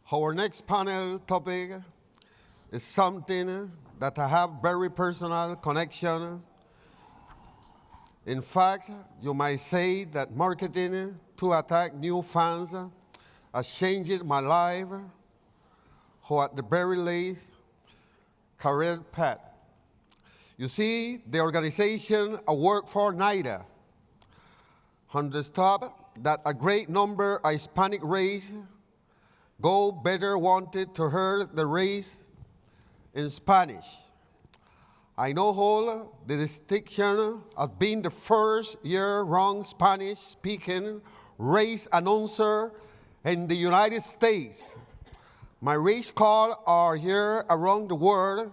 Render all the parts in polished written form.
Our next panel topic is something that I have very personal connection. In fact, you might say that marketing to attract new fans has changed my life, or at the very least, career path. You see, the organization I work for, NIDA, understood that a great number of Hispanic race go better wanted to hear the race in Spanish. I know all the distinction of being the first year-round Spanish-speaking race announcer in the United States. My race calls are here around the world,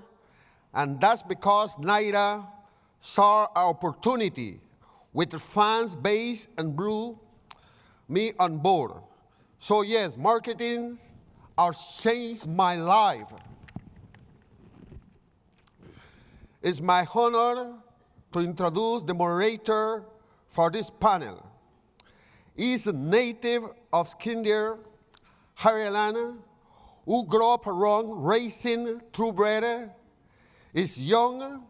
and that's because NIDA saw an opportunity with the fans base and blew me on board. So yes, marketing has changed my life. It's my honor to introduce the moderator for this panel. He's a native of Skinner, Ireland, who grew up around racing thoroughbred. Is young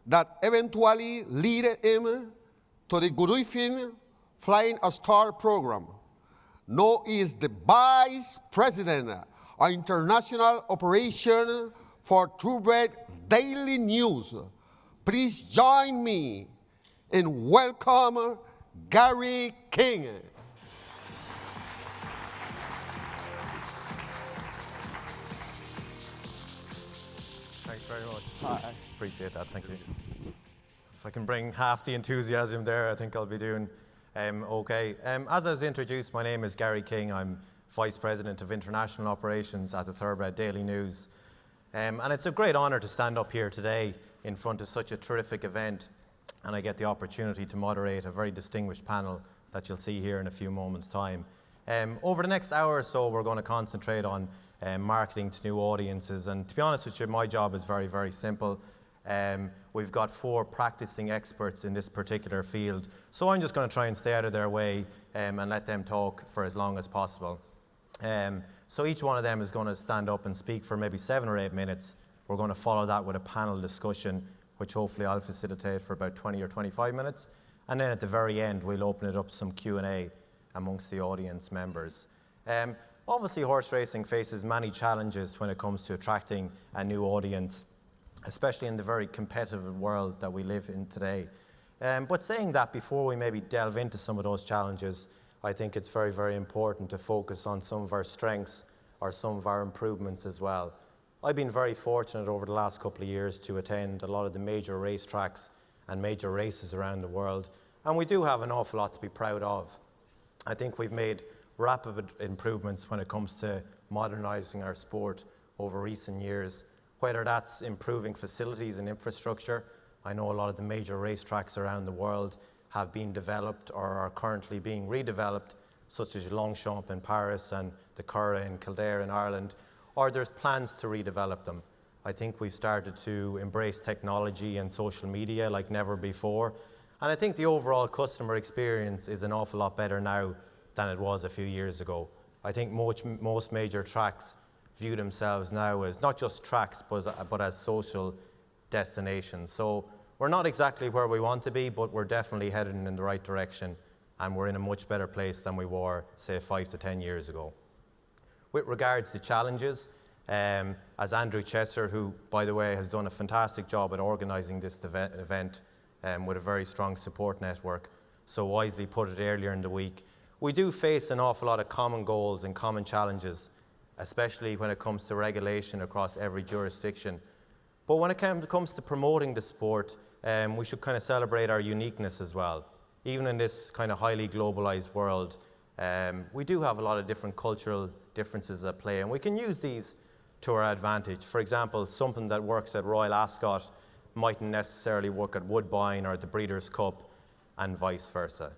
that eventually led him to the Griffin Flying Star program. Now he is the Vice President of International Operations for Thoroughbred Daily News. Please join me in welcome Gary King. Thanks very much. Hi. Appreciate that, thank you. If I can bring half the enthusiasm there, I think I'll be doing okay. As I was introduced, my name is Gary King. I'm Vice President of International Operations at the Thoroughbred Daily News. And it's a great honor to stand up here today in front of such a terrific event, and I get the opportunity to moderate a very distinguished panel that you'll see here in a few moments' time. Over the next hour or so, we're going to concentrate on marketing to new audiences, and to be honest with you, my job is very, very simple. We've got 4 practicing experts in this particular field, so I'm just going to try and stay out of their way and let them talk for as long as possible. So each one of them is going to stand up and speak for maybe 7 or 8 minutes. We're going to follow that with a panel discussion, which hopefully I'll facilitate for about 20 or 25 minutes. And then at the very end, we'll open it up to some Q&A amongst the audience members. Obviously, horse racing faces many challenges when it comes to attracting a new audience, especially in the very competitive world that we live in today. But saying that, before we maybe delve into some of those challenges, I think it's very, very important to focus on some of our strengths or some of our improvements as well. I've been very fortunate over the last couple of years to attend a lot of the major racetracks and major races around the world, and we do have an awful lot to be proud of. I think we've made rapid improvements when it comes to modernising our sport over recent years, whether that's improving facilities and infrastructure. I know a lot of the major racetracks around the world have been developed or are currently being redeveloped, such as Longchamp in Paris and the Curragh in Kildare in Ireland, or there's plans to redevelop them. I think we've started to embrace technology and social media like never before, and I think the overall customer experience is an awful lot better now than it was a few years ago. I think most major tracks view themselves now as not just tracks, but as social destinations. So we're not exactly where we want to be, but we're definitely heading in the right direction, and we're in a much better place than we were, say, 5 to 10 years ago. With regards to challenges, as Andrew Chester, who, by the way, has done a fantastic job at organising this event with a very strong support network, so wisely put it earlier in the week, we do face an awful lot of common goals and common challenges, especially when it comes to regulation across every jurisdiction. But when it comes to promoting the sport, we should kind of celebrate our uniqueness as well. Even in this kind of highly globalized world, we do have a lot of different cultural differences at play, and we can use these to our advantage. For example, something that works at Royal Ascot mightn't necessarily work at Woodbine or the Breeders' Cup, and vice versa.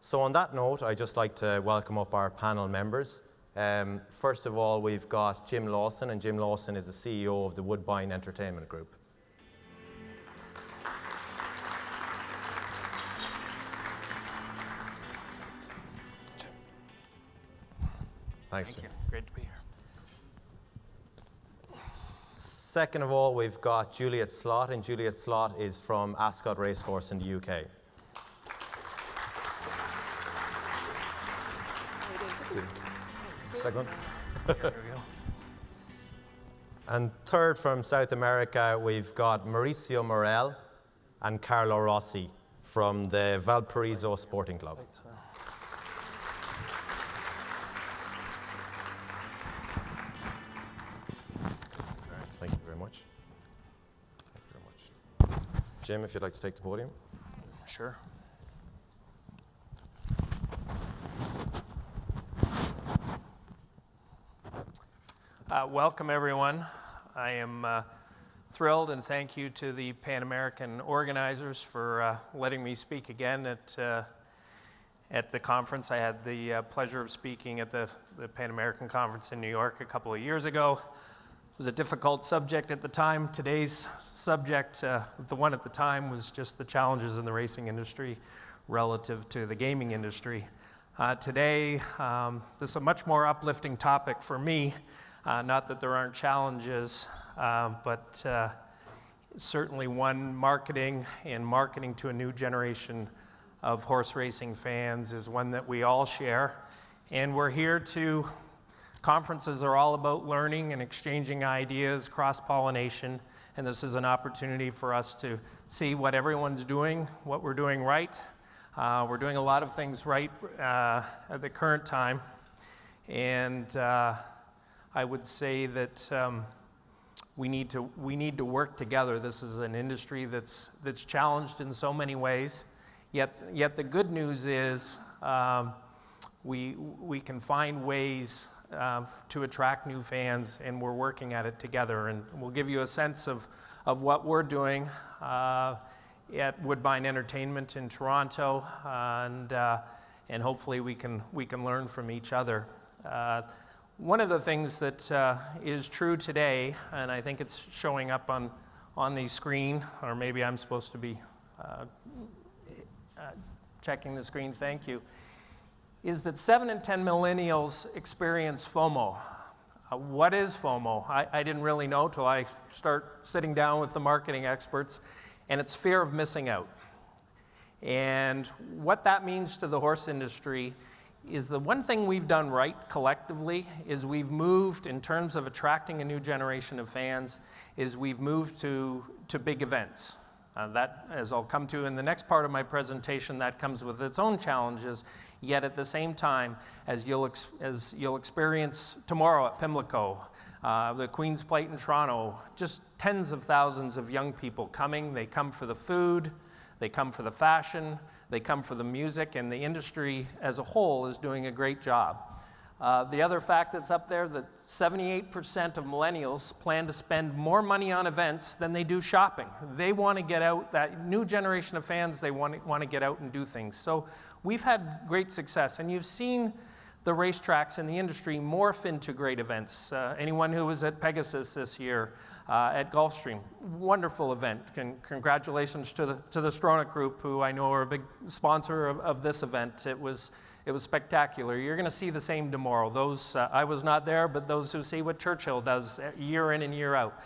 So on that note, I'd just like to welcome up our panel members. First of all, we've got Jim Lawson, and Jim Lawson is the CEO of the Woodbine Entertainment Group. Thanks, Thank Jim. you. Great to be here. Second of all, we've got Juliet Slot, and Juliet Slot is from Ascot Racecourse in the UK. Second. There we go. And third, from South America, we've got Mauricio Morel and Carlo Rossi from the Valparaiso Sporting Club. Thank you very much. Thank you very much. Jim, if you'd like to take the podium. Sure. Welcome, everyone. I am thrilled, and thank you to the Pan American organizers for letting me speak again at the conference. I had the pleasure of speaking at the Pan American Conference in New York a couple of years ago. It was a difficult subject at the time. Today's subject, the one at the time, was just the challenges in the racing industry relative to the gaming industry. Today, this is a much more uplifting topic for me. Not that there aren't challenges, but certainly one, marketing to a new generation of horse racing fans is one that we all share. And we're here to, conferences are all about learning and exchanging ideas, cross-pollination, and this is an opportunity for us to see what everyone's doing, what we're doing right. We're doing a lot of things right at the current time, and I would say that we need to work together. This is an industry that's challenged in so many ways. Yet the good news is we can find ways to attract new fans, and we're working at it together. And we'll give you a sense of what we're doing at Woodbine Entertainment in Toronto, and hopefully we can learn from each other. One of the things that is true today, and I think it's showing up on the screen, or maybe I'm supposed to be checking the screen, thank you, is that 7 in 10 millennials experience FOMO. What is FOMO? I didn't really know till I start sitting down with the marketing experts, and it's fear of missing out. And what that means to the horse industry is the one thing we've done right collectively is we've moved, in terms of attracting a new generation of fans, is we've moved to big events. That, as I'll come to in the next part of my presentation, that comes with its own challenges, yet at the same time, as you'll experience tomorrow at Pimlico, the Queen's Plate in Toronto, just tens of thousands of young people coming. They come for the food, they come for the fashion, they come for the music, and the industry as a whole is doing a great job. The other fact that's up there, that 78% of millennials plan to spend more money on events than they do shopping. They want to get out, that new generation of fans, they want to get out and do things. So we've had great success, and you've seen the racetracks in the industry morph into great events. Anyone who was at Pegasus this year, at Gulfstream, wonderful event. Congratulations to the Stronach Group, who I know are a big sponsor of this event. It was spectacular. You're going to see the same tomorrow. Those I was not there, but those who see what Churchill does year in and year out,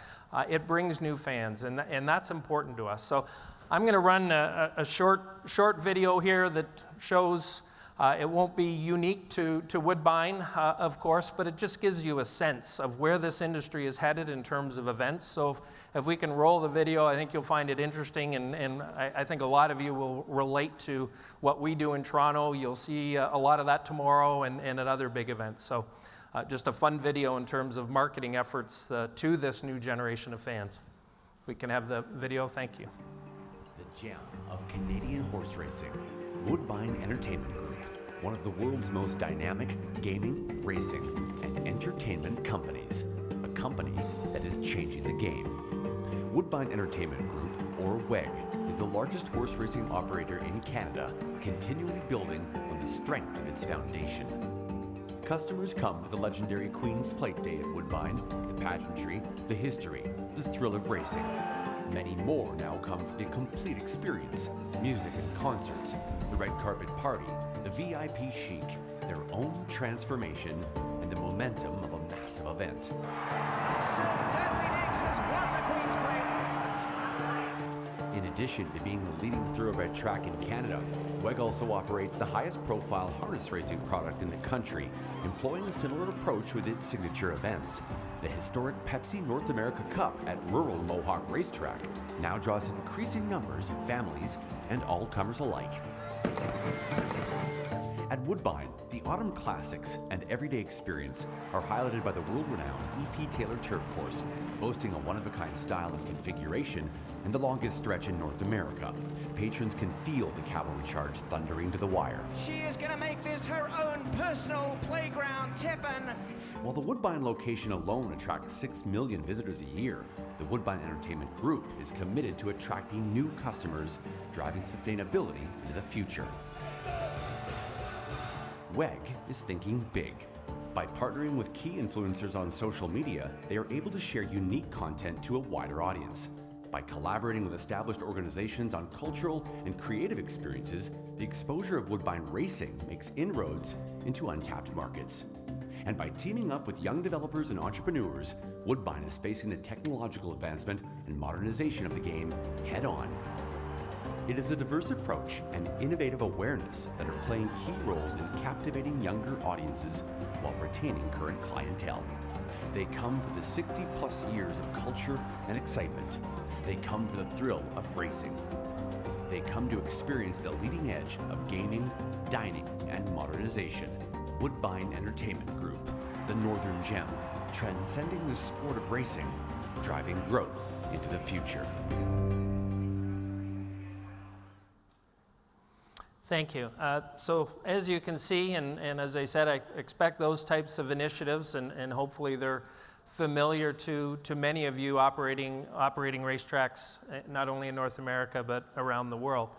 it brings new fans, and that's important to us. So I'm going to run a short video here that shows. It won't be unique to Woodbine, of course, but it just gives you a sense of where this industry is headed in terms of events. So if we can roll the video, I think you'll find it interesting, and I think a lot of you will relate to what we do in Toronto. You'll see a lot of that tomorrow and at other big events. So just a fun video in terms of marketing efforts to this new generation of fans. If we can have the video, thank you. The gem of Canadian horse racing, Woodbine Entertainment Group, one of the world's most dynamic gaming, racing, and entertainment companies. A company that is changing the game. Woodbine Entertainment Group, or WEG, is the largest horse racing operator in Canada, continually building on the strength of its foundation. Customers come to the legendary Queen's Plate Day at Woodbine, the pageantry, the history, the thrill of racing. Many more now come for the complete experience, music and concerts, the red carpet party, the VIP chic, their own transformation, and the momentum of a massive event. Sir Dudley Diggs has won the Queen's Plate. In addition to being the leading thoroughbred track in Canada, WEG also operates the highest profile harness racing product in the country, employing a similar approach with its signature events. The historic Pepsi North America Cup at rural Mohawk Racetrack now draws increasing numbers of families and all-comers alike. At Woodbine, the Autumn Classics and Everyday Experience are highlighted by the world-renowned E.P. Taylor Turf Course, boasting a one-of-a-kind style and configuration and the longest stretch in North America. Patrons can feel the cavalry charge thundering to the wire. She is going to make this her own personal playground, Tippin. While the Woodbine location alone attracts 6 million visitors a year, the Woodbine Entertainment Group is committed to attracting new customers, driving sustainability into the future. WEG is thinking big. By partnering with key influencers on social media, they are able to share unique content to a wider audience. By collaborating with established organizations on cultural and creative experiences, the exposure of Woodbine racing makes inroads into untapped markets. And by teaming up with young developers and entrepreneurs, Woodbine is facing the technological advancement and modernization of the game head on. It is a diverse approach and innovative awareness that are playing key roles in captivating younger audiences while retaining current clientele. They come for the 60-plus years of culture and excitement. They come for the thrill of racing. They come to experience the leading edge of gaming, dining, and modernization. Woodbine Entertainment Group, the Northern Gem, transcending the sport of racing, driving growth into the future. Thank you. So as you can see, and as I said, I expect those types of initiatives, and hopefully they're familiar to many of you operating racetracks, not only in North America, but around the world.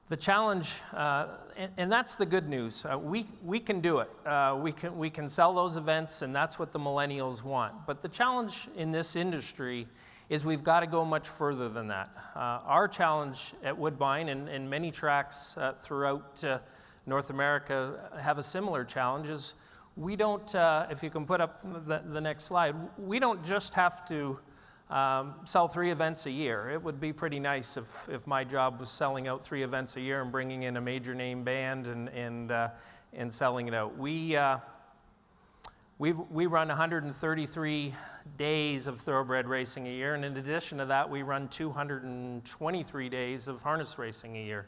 The challenge, and that's the good news, we can do it. We can sell those events, and that's what the millennials want. But the challenge in this industry is we've got to go much further than that. Our challenge at Woodbine, and many tracks throughout North America have a similar challenge, is we don't, if you can put up the next slide, we don't just have to sell 3 events a year. It would be pretty nice if my job was selling out 3 events a year and bringing in a major name band and selling it out. We run 133 days of thoroughbred racing a year, and in addition to that, we run 223 days of harness racing a year.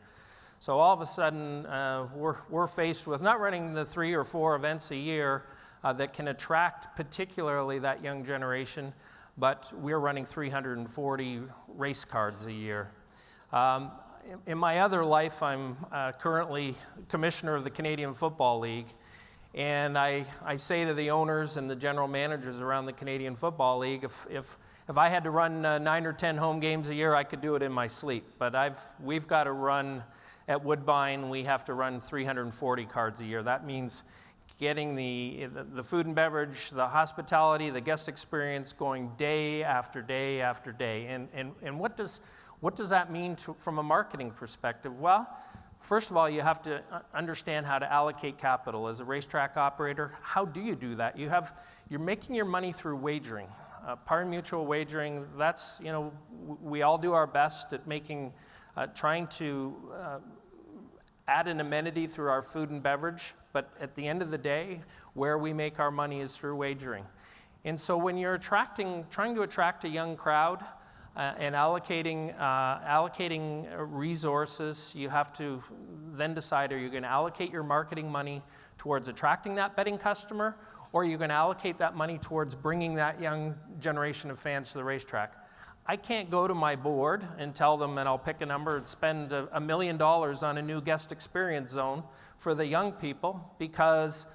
So all of a sudden, we're faced with not running the 3 or 4 events a year that can attract particularly that young generation, but we're running 340 race cards a year. In my other life, I'm currently commissioner of the Canadian Football League, and I say to the owners and the general managers around the Canadian Football League, if I had to run 9 or 10 home games a year, I could do it in my sleep. But we've got to run, at Woodbine, we have to run 340 cards a year. That means getting the food and beverage, the hospitality, the guest experience going day after day after day. And what does that mean from a marketing perspective? Well, first of all, you have to understand how to allocate capital. As a racetrack operator, how do you do that? You're making your money through wagering. Pari-mutuel wagering, that's, we all do our best at trying to add an amenity through our food and beverage, but at the end of the day, where we make our money is through wagering. And so when you're trying to attract a young crowd, and allocating resources, you have to then decide, are you going to allocate your marketing money towards attracting that betting customer, or are you going to allocate that money towards bringing that young generation of fans to the racetrack? I can't go to my board and tell them, and I'll pick a number and spend $1 million on a new guest experience zone for the young people, because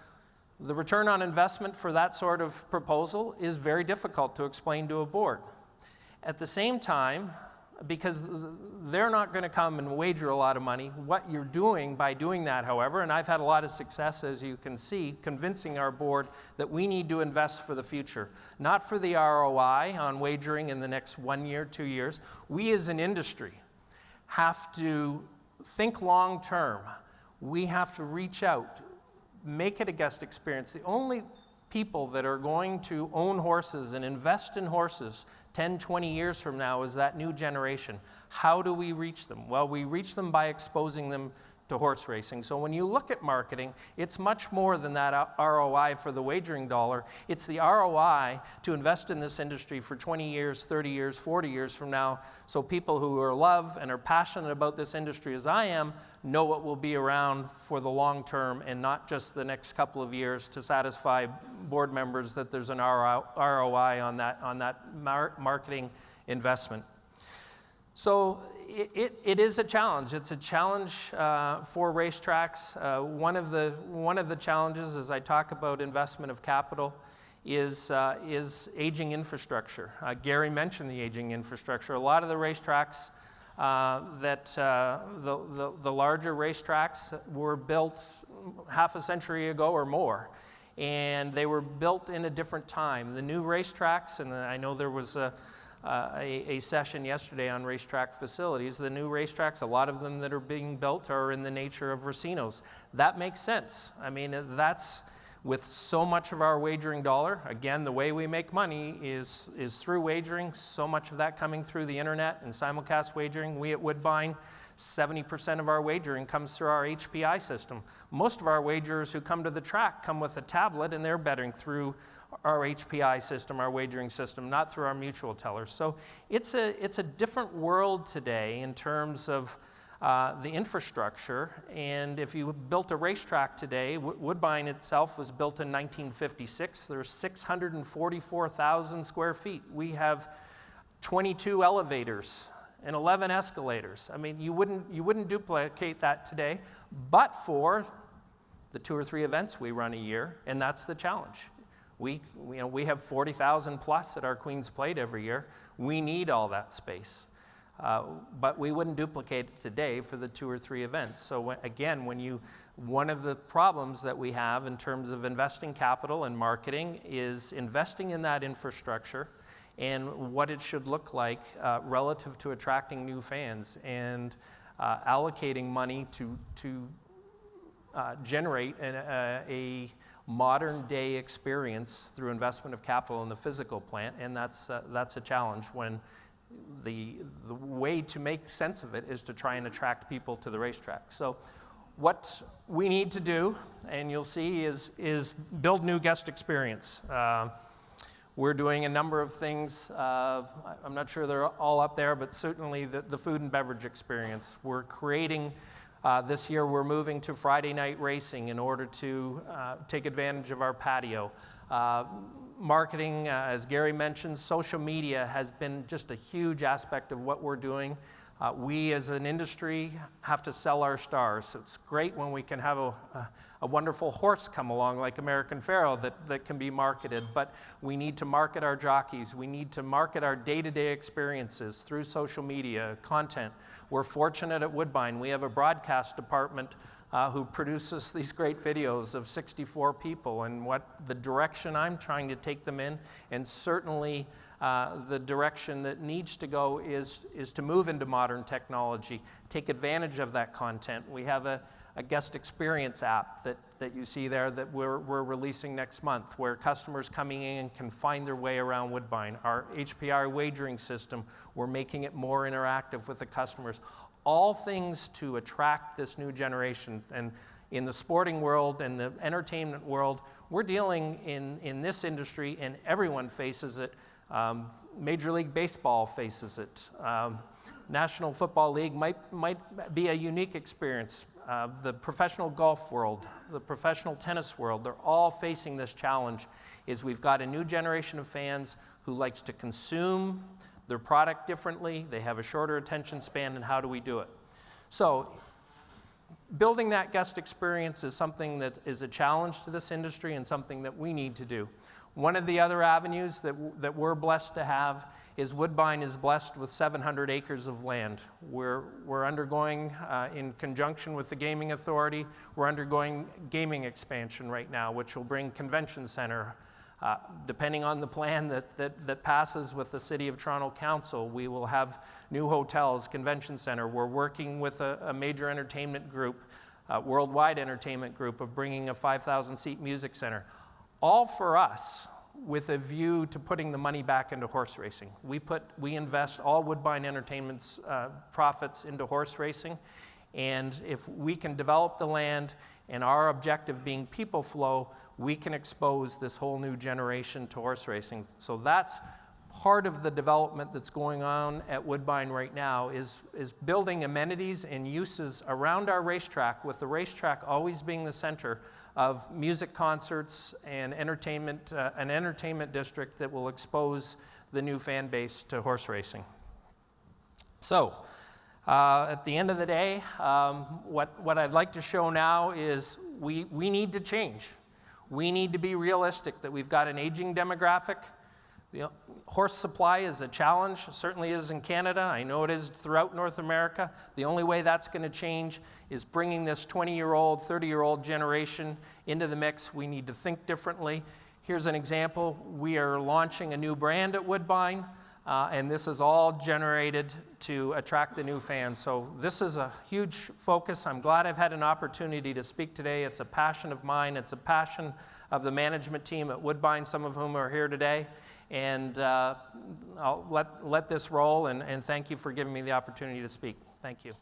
the return on investment for that sort of proposal is very difficult to explain to a board. At the same time, because they're not going to come and wager a lot of money, what you're doing by doing that, however, and I've had a lot of success, as you can see, convincing our board that we need to invest for the future, not for the ROI on wagering in the next 1 year, 2 years. We as an industry have to think long term. We have to reach out, make it a guest experience. The people that are going to own horses and invest in horses 10, 20 years from now is that new generation. How do we reach them? Well, we reach them by exposing them to horse racing. So when you look at marketing, it's much more than that ROI for the wagering dollar. It's the ROI to invest in this industry for 20 years, 30 years, 40 years from now, so people who are love and are passionate about this industry as I am know it will be around for the long term and not just the next couple of years to satisfy board members that there's an ROI on that marketing investment. So it is a challenge. It's a challenge for racetracks. One of the challenges, as I talk about investment of capital, is aging infrastructure. Gary mentioned the aging infrastructure. A lot of the racetracks the larger racetracks were built half a century ago or more, and they were built in a different time. The new racetracks, and I know there was a session yesterday on racetrack facilities. The new racetracks, a lot of them that are being built are in the nature of racinos. That makes sense. I mean, that's with so much of our wagering dollar. Again, the way we make money is through wagering, so much of that coming through the internet and simulcast wagering. We at Woodbine, 70% of our wagering comes through our HPI system. Most of our wagerers who come to the track come with a tablet and they're betting through our HPI system, our wagering system, not through our mutual tellers. So it's a different world today in terms of the infrastructure. And if you built a racetrack today, Woodbine itself was built in 1956. There's 644,000 square feet. We have 22 elevators and 11 escalators. I mean, you wouldn't duplicate that today, but for the 2 or 3 events we run a year, and that's the challenge. We have 40,000 plus at our Queen's Plate every year. We need all that space. But we wouldn't duplicate it today for the 2 or 3 events. So one of the problems that we have in terms of investing capital and marketing is investing in that infrastructure and what it should look like relative to attracting new fans and allocating money to generate a modern day experience through investment of capital in the physical plant, and that's a challenge when the way to make sense of it is to try and attract people to the racetrack. So what we need to do, and you'll see, is build new guest experience. We're doing a number of things. I'm not sure they're all up there, but certainly the food and beverage experience. We're creating this year, we're moving to Friday night racing in order to take advantage of our patio. Marketing, as Gary mentioned, social media has been just a huge aspect of what we're doing. We as an industry have to sell our stars. It's great when we can have a wonderful horse come along like American Pharoah that can be marketed, but we need to market our jockeys. We need to market our day-to-day experiences through social media, content. We're fortunate at Woodbine. We have a broadcast department who produces these great videos of 64 people and what the direction I'm trying to take them in, and certainly the direction that needs to go is to move into modern technology, take advantage of that content. We have a guest experience app that you see there that we're releasing next month, where customers coming in can find their way around Woodbine. Our HPI wagering system, we're making it more interactive with the customers. All things to attract this new generation. And in the sporting world and the entertainment world, we're dealing in this industry, and everyone faces it. Major League Baseball faces it. National Football League might be a unique experience. The professional golf world, the professional tennis world, they're all facing this challenge. Is we've got a new generation of fans who likes to consume their product differently. They have a shorter attention span, and how do we do it? So building that guest experience is something that is a challenge to this industry and something that we need to do. One of the other avenues that we're blessed to have is Woodbine is blessed with 700 acres of land. We're undergoing, in conjunction with the Gaming Authority, we're undergoing gaming expansion right now, which will bring convention center. Depending on the plan that passes with the City of Toronto Council, we will have new hotels, convention center. We're working with a major entertainment group, worldwide entertainment group, of bringing a 5,000-seat music center. all for us with a view to putting the money back into horse racing. We invest all Woodbine Entertainment's profits into horse racing, and if we can develop the land, and our objective being people flow, we can expose this whole new generation to horse racing. So that's part of the development that's going on at Woodbine right now is building amenities and uses around our racetrack, with the racetrack always being the center of music concerts and entertainment, an entertainment district that will expose the new fan base to horse racing. So, at the end of the day, what I'd like to show now is we need to change. We need to be realistic that we've got an aging demographic. The horse supply is a challenge, certainly is in Canada. I know it is throughout North America. The only way that's going to change is bringing this 20-year-old, 30-year-old generation into the mix. We need to think differently. Here's an example. We are launching a new brand at Woodbine, and this is all generated to attract the new fans. So this is a huge focus. I'm glad I've had an opportunity to speak today. It's a passion of mine. It's a passion of the management team at Woodbine, some of whom are here today. And I'll let this roll, and thank you for giving me the opportunity to speak. Thank you.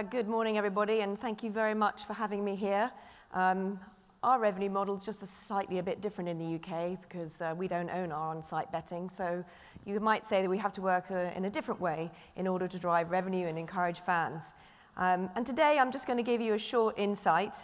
Good morning, everybody, and thank you very much for having me here. Our revenue model is just slightly a bit different in the UK because we don't own our on-site betting, so you might say that we have to work in a different way in order to drive revenue and encourage fans. And today I'm just going to give you a short insight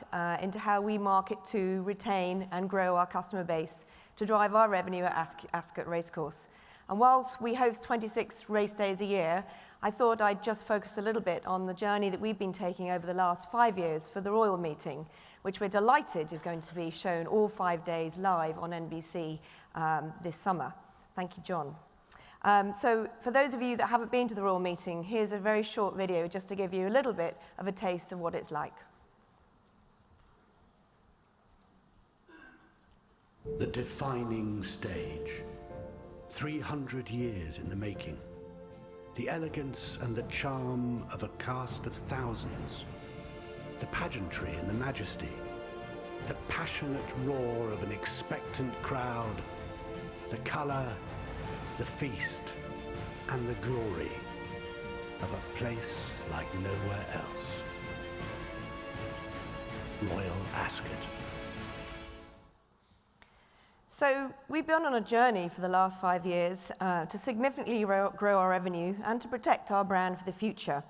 into how we market to retain and grow our customer base to drive our revenue at Ascot Racecourse. And whilst we host 26 race days a year, I thought I'd just focus a little bit on the journey that we've been taking over the last 5 years for the Royal Meeting, which we're delighted is going to be shown all 5 days live on NBC this summer. Thank you, John. So for those of you that haven't been to the Royal Meeting, here's a very short video just to give you a little bit of a taste of what it's like. The defining stage. 300 years in the making. The elegance and the charm of a cast of thousands. The pageantry and the majesty. The passionate roar of an expectant crowd. The colour, the feast, and the glory of a place like nowhere else. Royal Ascot. So we've been on a journey for the last 5 years to significantly grow our revenue and to protect our brand for the future.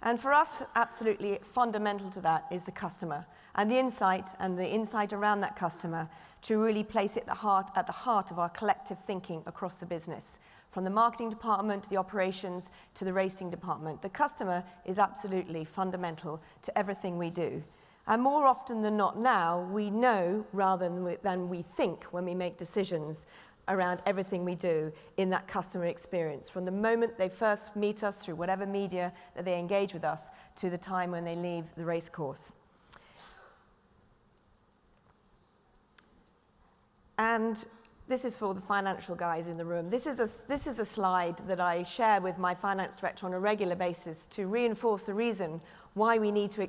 And for us, absolutely fundamental to that is the customer and the insight around that customer to really place it at the heart of our collective thinking across the business. From the marketing department to the operations to the racing department, the customer is absolutely fundamental to everything we do. And more often than not now, we know rather than we think when we make decisions around everything we do in that customer experience, from the moment they first meet us through whatever media that they engage with us to the time when they leave the race course. And this is for the financial guys in the room. This is a slide that I share with my finance director on a regular basis to reinforce the reason why we need to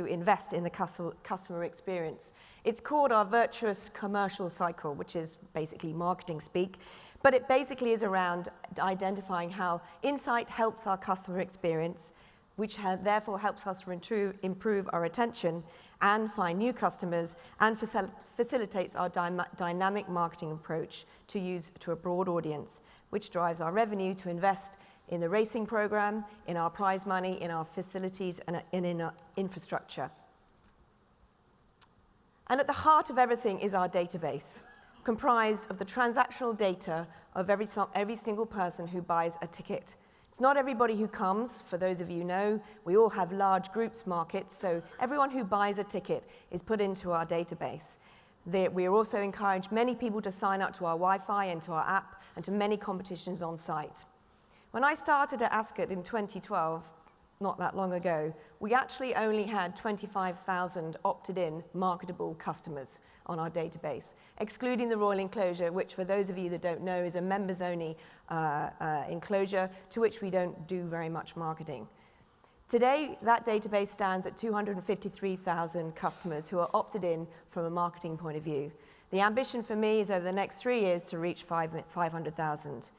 invest in the customer experience It's called our virtuous commercial cycle, which is basically marketing speak, but it basically is around identifying how insight helps our customer experience, which therefore helps us to improve our retention and find new customers, and facilitates our dynamic marketing approach to use to a broad audience, which drives our revenue to invest in the racing program, in our prize money, in our facilities, and in our infrastructure. And at the heart of everything is our database, comprised of the transactional data of every single person who buys a ticket. It's not everybody who comes. For those of you who know, we all have large groups markets, so everyone who buys a ticket is put into our database. We also encourage many people to sign up to our Wi-Fi and to our app and to many competitions on site. When I started at Ascot in 2012, not that long ago, we actually only had 25,000 opted-in marketable customers on our database, excluding the Royal Enclosure, which for those of you that don't know is a members-only enclosure to which we don't do very much marketing. Today, that database stands at 253,000 customers who are opted in from a marketing point of view. The ambition for me is over the next 3 years to reach 500,000.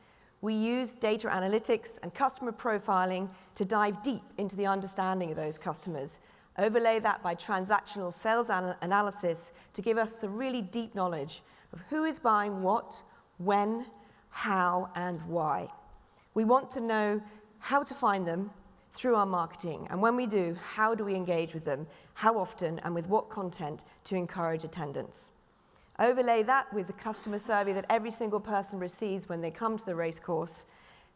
We use data analytics and customer profiling to dive deep into the understanding of those customers, overlay that by transactional sales analysis to give us the really deep knowledge of who is buying what, when, how, and why. We want to know how to find them through our marketing, and when we do, how do we engage with them, how often, and with what content to encourage attendance. Overlay that with the customer survey that every single person receives when they come to the racecourse,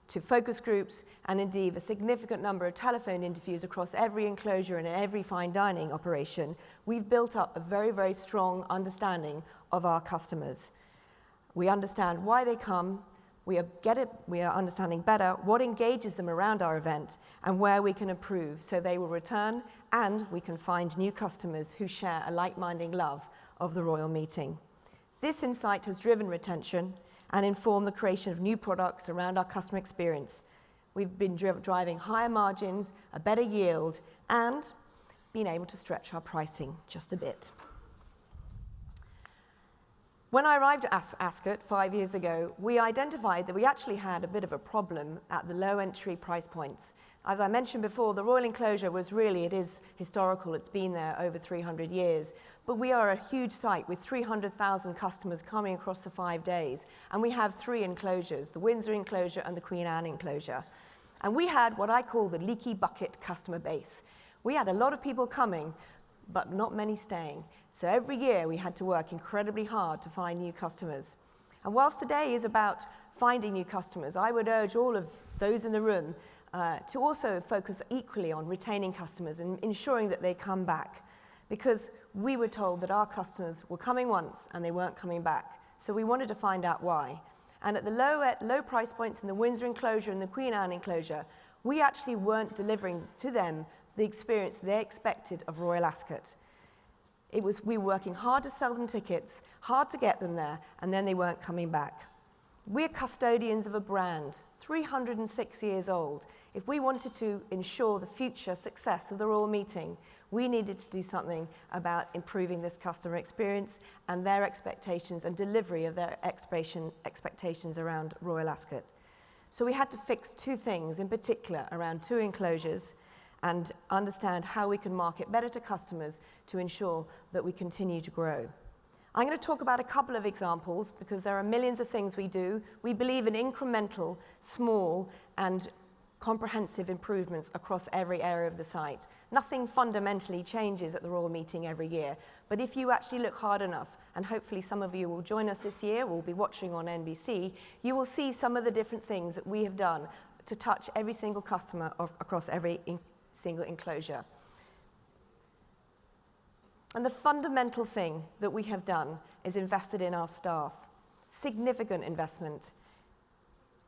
to focus groups, and indeed a significant number of telephone interviews across every enclosure and every fine dining operation. We've built up a very, very strong understanding of our customers. We understand why they come, we are understanding better what engages them around our event and where we can improve so they will return and we can find new customers who share a like-minded love of the Royal Meeting. This insight has driven retention and informed the creation of new products around our customer experience. We've been driving higher margins, a better yield, and been able to stretch our pricing just a bit. When I arrived at Ascot 5 years ago, we identified that we actually had a bit of a problem at the low entry price points. As I mentioned before, the Royal Enclosure it is historical, it's been there over 300 years, but we are a huge site with 300,000 customers coming across the 5 days, and we have 3 enclosures, the Windsor Enclosure and the Queen Anne Enclosure. And we had what I call the leaky bucket customer base. We had a lot of people coming, but not many staying. So every year we had to work incredibly hard to find new customers. And whilst today is about finding new customers, I would urge all of those in the room to also focus equally on retaining customers and ensuring that they come back. Because we were told that our customers were coming once and they weren't coming back. So we wanted to find out why. And at the low price points in the Windsor Enclosure and the Queen Anne Enclosure, we actually weren't delivering to them the experience they expected of Royal Ascot. We were working hard to sell them tickets, hard to get them there, and then they weren't coming back. We're custodians of a brand, 306 years old. If we wanted to ensure the future success of the Royal Meeting, we needed to do something about improving this customer experience and their expectations and delivery of their expectations around Royal Ascot. So we had to fix 2 things, in particular around 2 enclosures, and understand how we can market better to customers to ensure that we continue to grow. I'm going to talk about a couple of examples because there are millions of things we do. We believe in incremental, small, and comprehensive improvements across every area of the site. Nothing fundamentally changes at the Royal Meeting every year, but if you actually look hard enough, and hopefully some of you will join us this year, we'll be watching on NBC, you will see some of the different things that we have done to touch every single customer across every single enclosure. And the fundamental thing that we have done is invested in our staff. Significant investment.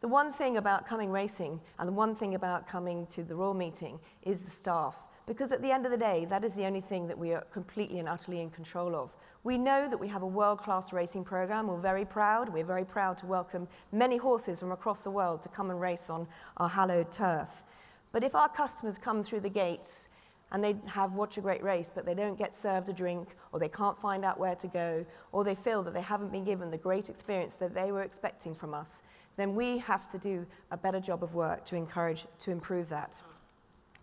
The one thing about coming racing and the one thing about coming to the Royal Meeting is the staff. Because at the end of the day, that is the only thing that we are completely and utterly in control of. We know that we have a world-class racing program. We're very proud. We're very proud to welcome many horses from across the world to come and race on our hallowed turf. But if our customers come through the gates and they have watch a great race, but they don't get served a drink, or they can't find out where to go, or they feel that they haven't been given the great experience that they were expecting from us, then we have to do a better job of work to improve that.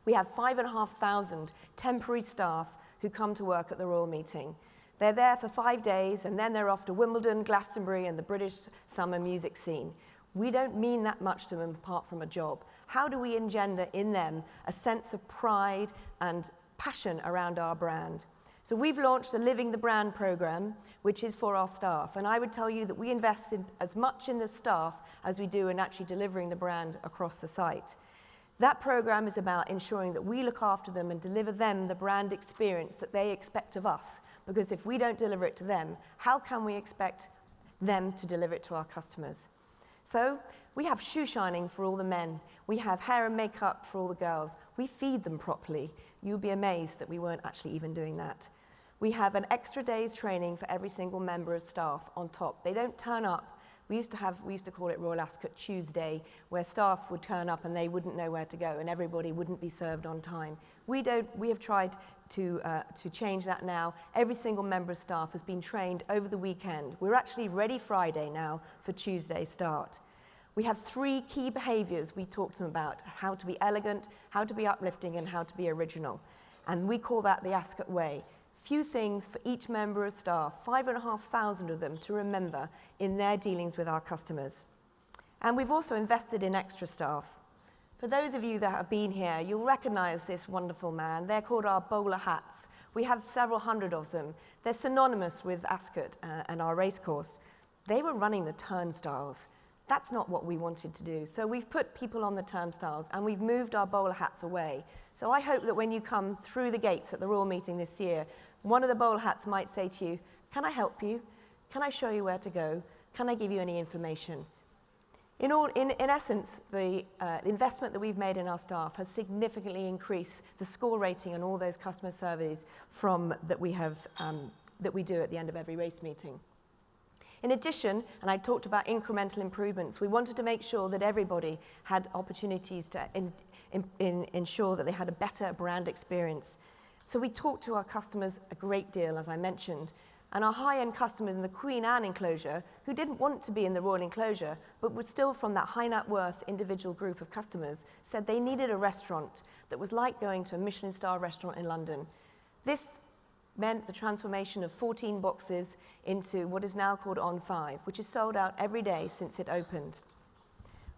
We have 5,500 temporary staff who come to work at the Royal Meeting. They're there for 5 days, and then they're off to Wimbledon, Glastonbury, and the British summer music scene. We don't mean that much to them apart from a job. How do we engender in them a sense of pride and passion around our brand? So we've launched a Living the Brand program, which is for our staff. And I would tell you that we invest in as much in the staff as we do in actually delivering the brand across the site. That program is about ensuring that we look after them and deliver them the brand experience that they expect of us. Because if we don't deliver it to them, how can we expect them to deliver it to our customers? So we have shoe shining for all the men. We have hair and makeup for all the girls. We feed them properly. You'll be amazed that we weren't actually even doing that. We have an extra day's training for every single member of staff on top. They don't turn up. We used to call it Royal Ascot Tuesday, where staff would turn up and they wouldn't know where to go and everybody wouldn't be served on time. We have tried to change that now. Every single member of staff has been trained over the weekend. We're actually ready Friday now for Tuesday start. We have 3 key behaviors we talk to them about: how to be elegant, how to be uplifting, and how to be original. And we call that the Ascot Way. Few things for each member of staff, 5,500 of them, to remember in their dealings with our customers. And we've also invested in extra staff. For those of you that have been here, you'll recognize this wonderful man. They're called our bowler hats. We have several hundred of them. They're synonymous with Ascot and our racecourse. They were running the turnstiles. That's not what we wanted to do. So we've put people on the turnstiles and we've moved our bowler hats away. So I hope that when you come through the gates at the Royal Meeting this year, one of the bowler hats might say to you, "Can I help you? Can I show you where to go? Can I give you any information?" In essence, the investment that we've made in our staff has significantly increased the score rating on all those customer surveys that we do at the end of every race meeting. In addition, and I talked about incremental improvements, we wanted to make sure that everybody had opportunities to ensure that they had a better brand experience. So we talked to our customers a great deal, as I mentioned, and our high-end customers in the Queen Anne enclosure, who didn't want to be in the Royal enclosure, but were still from that high net worth individual group of customers, said they needed a restaurant that was like going to a Michelin star restaurant in London. This meant the transformation of 14 boxes into what is now called On 5, which is sold out every day since it opened.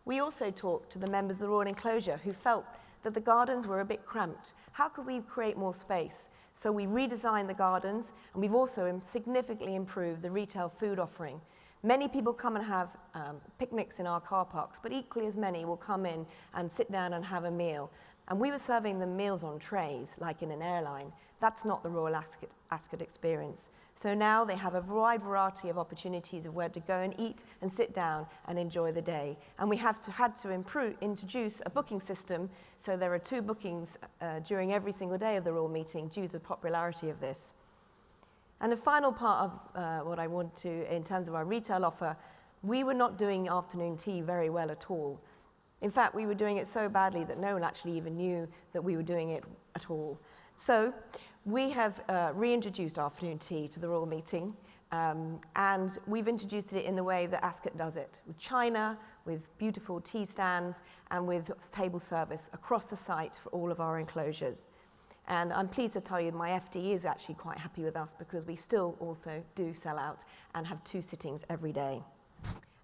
We also talked to the members of the Royal Enclosure who felt that the gardens were a bit cramped. How could we create more space? So we redesigned the gardens, and we've also significantly improved the retail food offering. Many people come and have picnics in our car parks, but equally as many will come in and sit down and have a meal. And we were serving them meals on trays, like in an airline. That's not the Royal Ascot experience. So now they have a wide variety of opportunities of where to go and eat and sit down and enjoy the day. And we had to introduce a booking system, so there are 2 bookings during every single day of the Royal Meeting due to the popularity of this. And the final part of what I want to, in terms of our retail offer, we were not doing afternoon tea very well at all. In fact, we were doing it so badly that no one actually even knew that we were doing it at all. So we have reintroduced afternoon tea to the Royal Meeting, and we've introduced it in the way that Ascot does it, with china, with beautiful tea stands, and with table service across the site for all of our enclosures. And I'm pleased to tell you my FD is actually quite happy with us because we still also do sell out and have 2 sittings every day.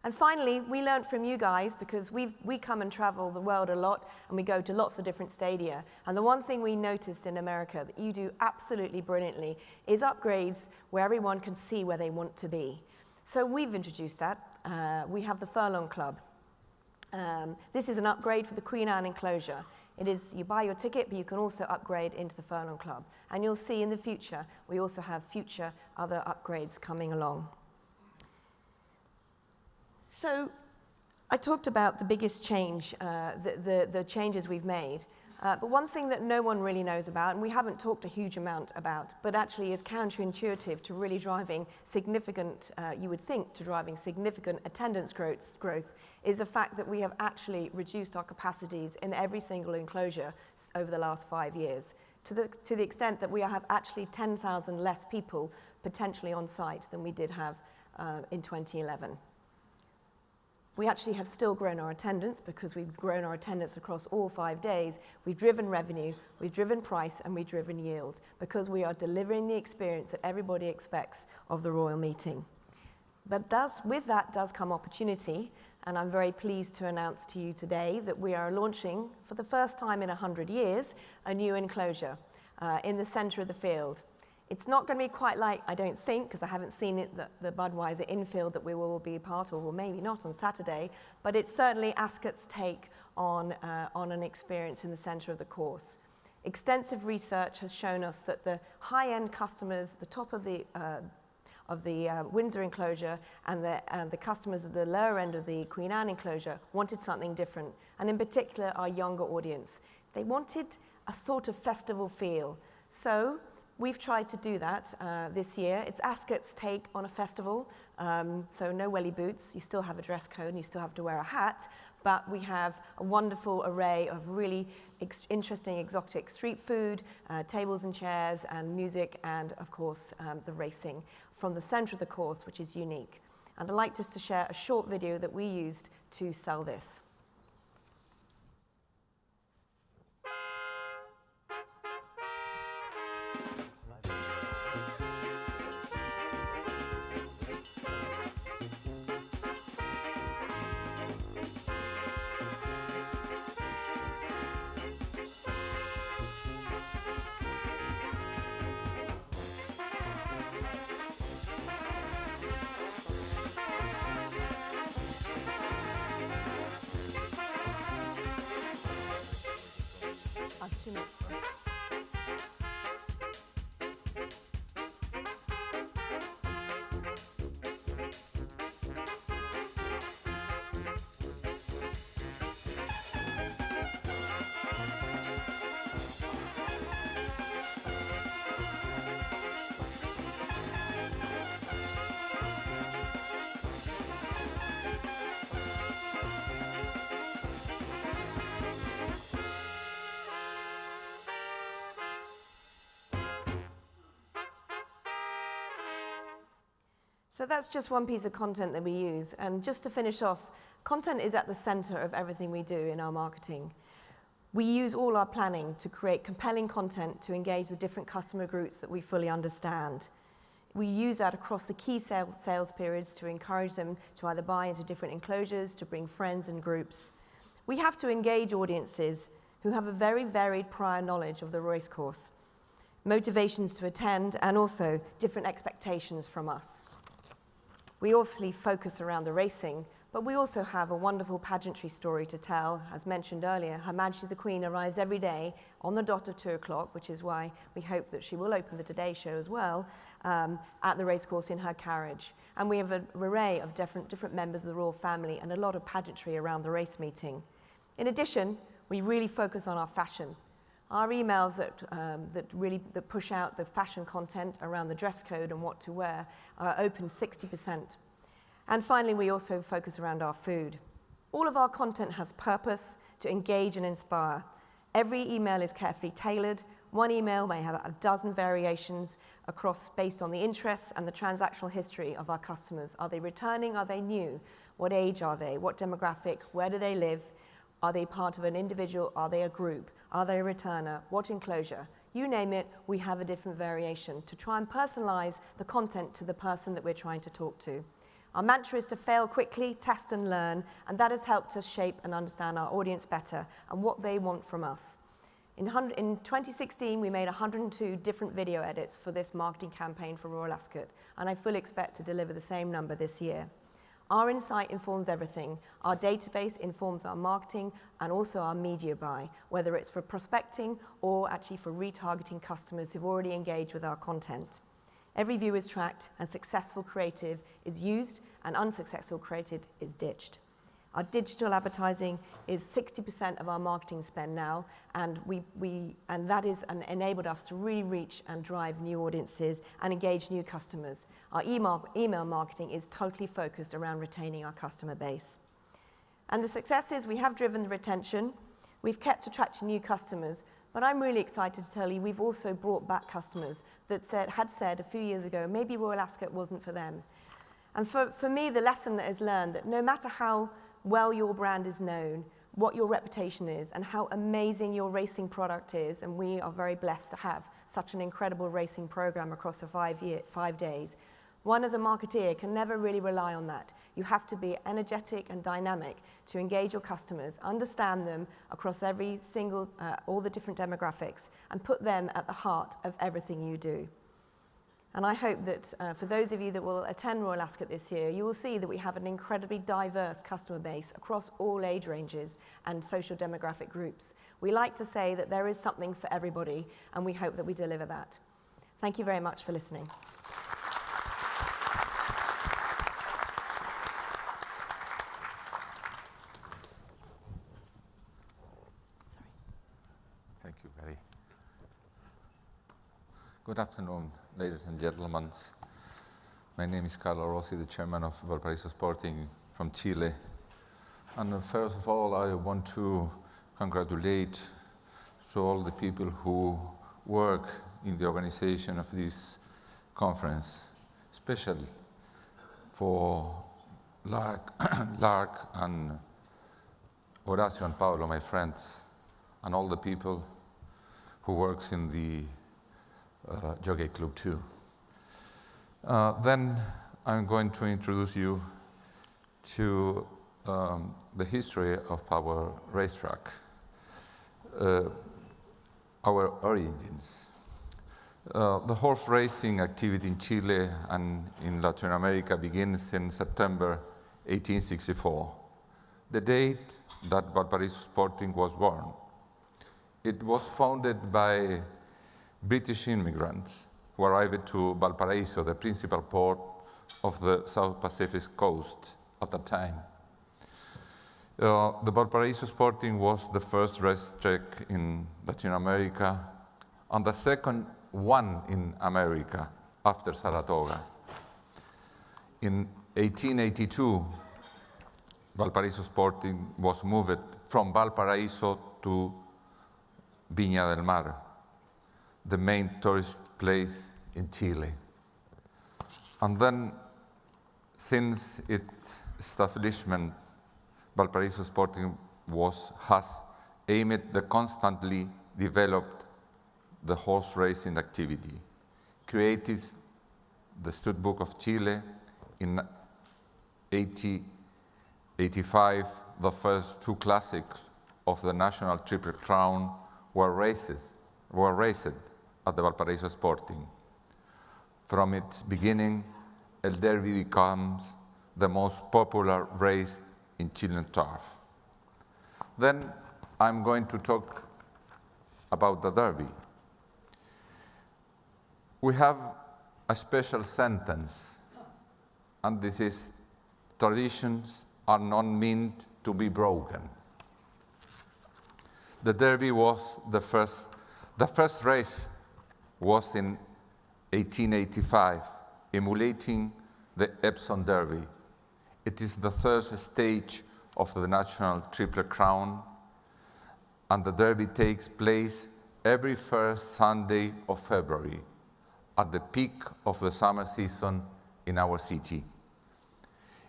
And finally, we learned from you guys because we come and travel the world a lot and we go to lots of different stadia. And the one thing we noticed in America that you do absolutely brilliantly is upgrades where everyone can see where they want to be. So we've introduced that. We have the Furlong Club. This is an upgrade for the Queen Anne enclosure. It is, you buy your ticket, but you can also upgrade into the Furlong Club. And you'll see in the future, we also have future other upgrades coming along. So I talked about the biggest change, the changes we've made. But one thing that no one really knows about, and we haven't talked a huge amount about, but actually is counterintuitive to really driving significant, you would think, to driving significant attendance growth, is the fact that we have actually reduced our capacities in every single enclosure over the last 5 years. to the extent that we have actually 10,000 less people potentially on site than we did have in 2011. We actually have still grown our attendance because we've grown our attendance across all 5 days. We've driven revenue, we've driven price, and we've driven yield because we are delivering the experience that everybody expects of the Royal Meeting. But with that does come opportunity, and I'm very pleased to announce to you today that we are launching, for the first time in 100 years, a new enclosure in the center of the field. It's not going to be quite like, I don't think, because I haven't seen it, the Budweiser infield that we will be part of, or maybe not on Saturday, but it's certainly Ascot's take on an experience in the center of the course. Extensive research has shown us that the high-end customers, the top of the Windsor enclosure and the customers at the lower end of the Queen Anne enclosure wanted something different, and in particular our younger audience. They wanted a sort of festival feel. So we've tried to do that this year. It's Ascot's take on a festival, so no welly boots. You still have a dress code and you still have to wear a hat, but we have a wonderful array of really interesting exotic street food, tables and chairs and music, and of course the racing from the center of the course, which is unique. And I'd like just to share a short video that we used to sell this. Too much. So that's just one piece of content that we use. And just to finish off, content is at the center of everything we do in our marketing. We use all our planning to create compelling content to engage the different customer groups that we fully understand. We use that across the key sales periods to encourage them to either buy into different enclosures, to bring friends and groups. We have to engage audiences who have a very varied prior knowledge of the racecourse, motivations to attend, and also different expectations from us. We obviously focus around the racing, but we also have a wonderful pageantry story to tell. As mentioned earlier, Her Majesty the Queen arrives every day on the dot of 2 o'clock, which is why we hope that she will open the Today Show as well, at the racecourse in her carriage. And we have an array of different members of the royal family and a lot of pageantry around the race meeting. In addition, we really focus on our fashion. Our emails that push out the fashion content around the dress code and what to wear are open 60%. And finally, we also focus around our food. All of our content has purpose to engage and inspire. Every email is carefully tailored. One email may have a dozen variations across based on the interests and the transactional history of our customers. Are they returning? Are they new? What age are they? What demographic? Where do they live? Are they part of an individual? Are they a group? Are they a returner? What enclosure? You name it, we have a different variation to try and personalize the content to the person that we're trying to talk to. Our mantra is to fail quickly, test and learn, and that has helped us shape and understand our audience better and what they want from us. In 2016, we made 102 different video edits for this marketing campaign for Royal Ascot, and I fully expect to deliver the same number this year. Our insight informs everything. Our database informs our marketing and also our media buy, whether it's for prospecting or actually for retargeting customers who've already engaged with our content. Every view is tracked, and successful creative is used and unsuccessful creative is ditched. Our digital advertising is 60% of our marketing spend now, and that is enabled us to really reach and drive new audiences and engage new customers. Our email marketing is totally focused around retaining our customer base. And the success is we have driven the retention, we've kept attracting new customers, But I'm really excited to tell you we've also brought back customers that had said a few years ago, maybe Royal Ascot wasn't for them. And for me, the lesson that is learned that no matter how well your brand is known, what your reputation is, and how amazing your racing product is, and we are very blessed to have such an incredible racing program across 5 days, one as a marketeer can never really rely on that. You have to be energetic and dynamic to engage your customers, understand them across every single, all the different demographics, and put them at the heart of everything you do. And I hope that for those of you that will attend Royal Ascot this year, you will see that we have an incredibly diverse customer base across all age ranges and social demographic groups. We like to say that there is something for everybody, and we hope that we deliver that. Thank you very much for listening. Thank you, Gary. Good afternoon, ladies and gentlemen. My name is Carlo Rossi, the chairman of Valparaiso Sporting from Chile. And first of all, I want to congratulate all the people who work in the organization of this conference, especially for Lark and Horacio and Paolo, my friends, and all the people who works in the Jockey Club too. Then I'm going to introduce you to the history of our racetrack, our origins. The horse racing activity in Chile and in Latin America begins in September 1864, the date that Valparaiso Sporting was born. It was founded by British immigrants who arrived to Valparaiso, the principal port of the South Pacific coast at the time. The Valparaiso Sporting was the first racetrack in Latin America and the second one in America after Saratoga. In 1882, Valparaiso Sporting was moved from Valparaiso to Viña del Mar, the main tourist place in Chile. And then, since its establishment, Valparaiso Sporting has aimed to constantly develop the horse racing activity, created the Stud Book of Chile in 1885. The first two classics of the National Triple Crown were raced at the Valparaiso Sporting. From its beginning, El Derby becomes the most popular race in Chilean turf. Then I'm going to talk about the Derby. We have a special sentence, and this is, traditions are not meant to be broken. The Derby was the first race was in 1885, emulating the Epsom Derby. It is the third stage of the National Triple Crown, and the Derby takes place every first Sunday of February, at the peak of the summer season in our city.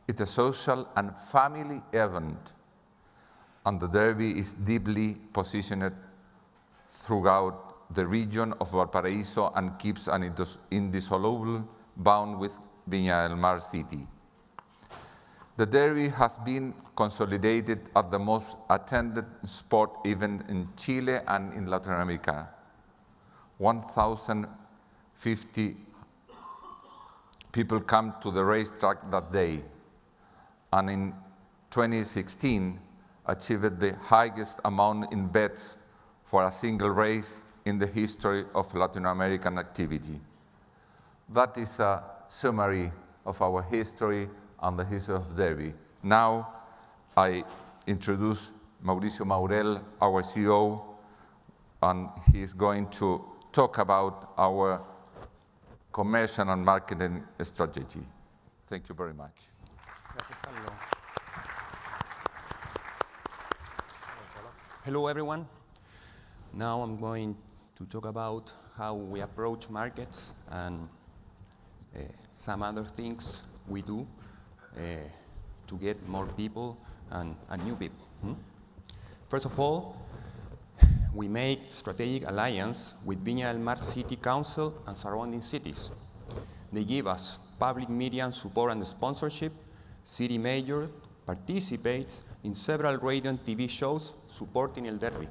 It's a social and family event, and the Derby is deeply positioned throughout the region of Valparaiso and keeps an indissoluble bond with Viña del Mar city. The Derby has been consolidated as the most attended sport event in Chile and in Latin America. 1,050 people come to the racetrack that day, and in 2016 achieved the highest amount in bets for a single race in the history of Latin American activity. That is a summary of our history and the history of Derby. Now I introduce Mauricio Maurel, our CEO, and he is going to talk about our commercial and marketing strategy. Thank you very much. Hello, everyone. Now I'm going to talk about how we approach markets and some other things we do to get more people and new people. First of all, we make strategic alliance with Viña del Mar City Council and surrounding cities. They give us public media and support and sponsorship. City mayor participates in several radio and TV shows supporting El Derby.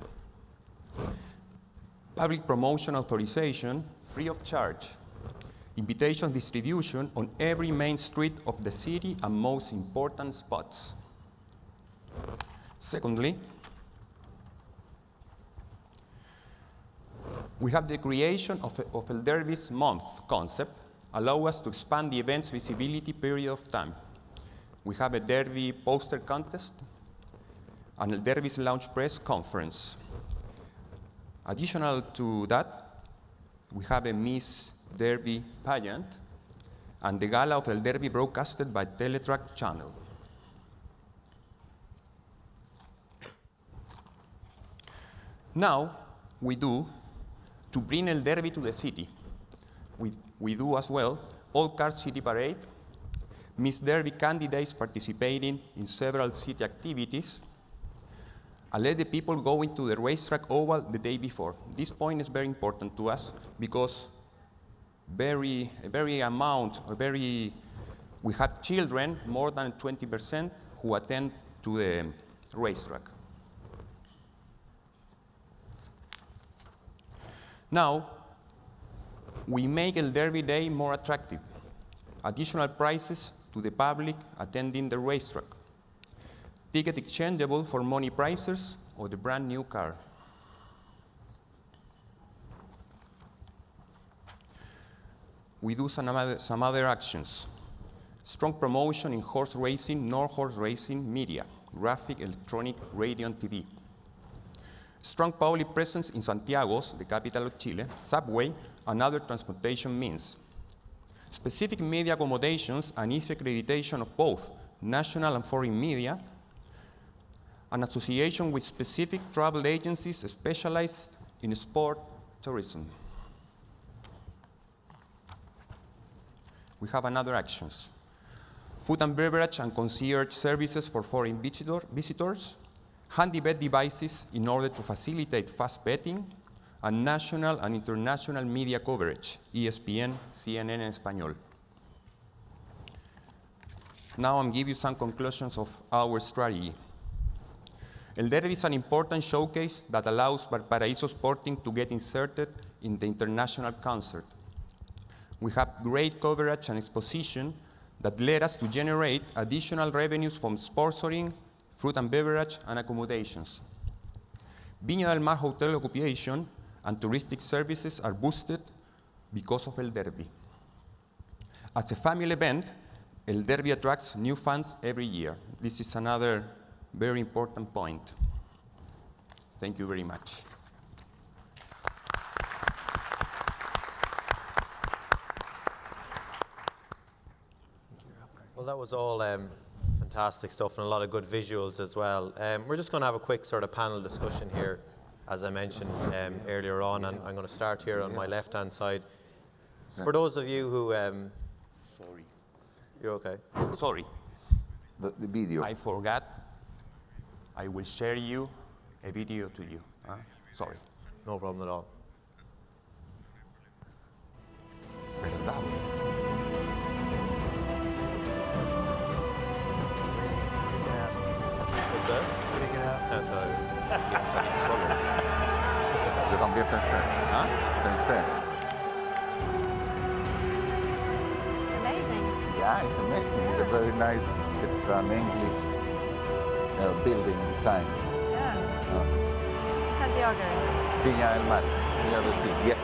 Public promotion authorization, free of charge. Invitation distribution on every main street of the city and most important spots. Secondly, we have the creation of El Derby's month concept, allow us to expand the event's visibility period of time. We have a Derby poster contest and El Derby's launch press conference. Additional to that, we have a Miss Derby pageant and the gala of El Derby broadcasted by Teletrack channel. Now, we do to bring El Derby to the city. We do as well All Cars City Parade, Miss Derby candidates participating in several city activities, and let the people go into the racetrack oval the day before. This point is very important to us because we have children, more than 20%, who attend to the racetrack. Now, we make El Derby Day more attractive. Additional prizes to the public attending the racetrack. Ticket exchangeable for money prizes or the brand new car. We do some other actions. Strong promotion in horse racing, non-horse racing media, graphic, electronic, radio, and TV. Strong public presence in Santiago's, the capital of Chile, subway, and other transportation means. Specific media accommodations and easy accreditation of both national and foreign media, an association with specific travel agencies specialized in sport tourism. We have another actions. Food and beverage and concierge services for foreign visitors, handy bet devices in order to facilitate fast betting, and national and international media coverage, ESPN, CNN en español. Now I'm giving you some conclusions of our strategy. El Derby is an important showcase that allows Valparaíso Sporting to get inserted in the international concert. We have great coverage and exposition that led us to generate additional revenues from sponsoring, food and beverage, and accommodations. Viña del Mar hotel occupation and touristic services are boosted because of El Derby. As a family event, El Derby attracts new fans every year. This is another very important point. Thank you very much. Well, that was all fantastic stuff and a lot of good visuals as well. We're just going to have a quick sort of panel discussion here, as I mentioned earlier on, and I'm going to start here on my left-hand side. For those of you who... Sorry. You're okay? Sorry. The video. I forgot. I will share you a video to you. Sorry. No problem at all. ¿Verdad? What's that? Can't tell you. Yes, I'm sorry. Yo también pensé. Pensé. Amazing. Yeah, it's amazing. It's a very nice, it's an English building design. Yeah. Santiago. Viña del Mar. Viña del Mar. Yeah.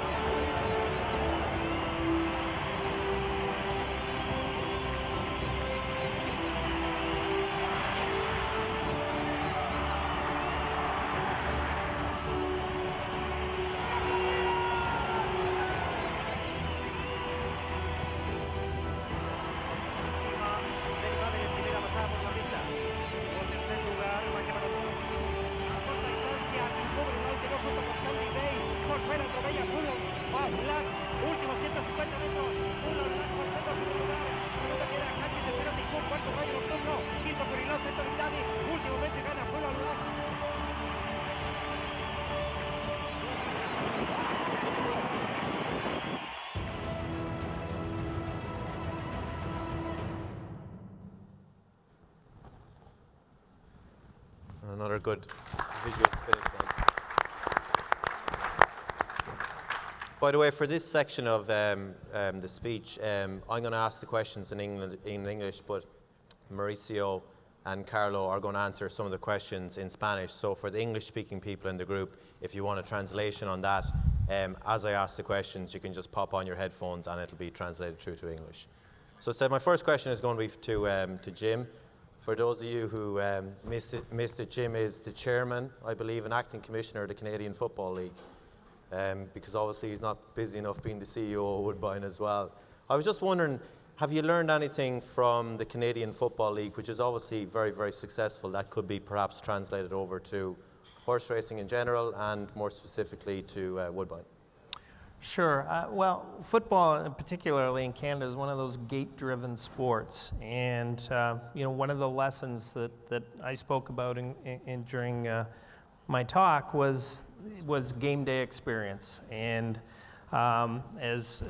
Derivada en primera pasada por la pista. Por tercer lugar, Valle Maratón. A corta distancia, Cobre no alteró junto con Sandy Lack, últimos 150 metros. Uno Lack pasando en primer lugar. Segundo queda Hachi, tercero Tincún, cuarto Rayo Nocturno, quinto Curiló, sexto Vindadi, último Messi gana Full Lack. Another good visual finish. By the way, for this section of the speech, I'm going to ask the questions in English, but Mauricio and Carlo are going to answer some of the questions in Spanish. So for the English-speaking people in the group, if you want a translation on that, as I ask the questions, you can just pop on your headphones and it'll be translated through to English. So my first question is going to be to Jim. For those of you who missed it, Jim is the chairman, I believe, and acting commissioner of the Canadian Football League, because obviously he's not busy enough being the CEO of Woodbine as well. I was just wondering, have you learned anything from the Canadian Football League, which is obviously very, very successful, that could be perhaps translated over to horse racing in general and more specifically to Woodbine? Sure. Well, football, particularly in Canada, is one of those gate-driven sports, and one of the lessons that I spoke about during my talk was game day experience. And as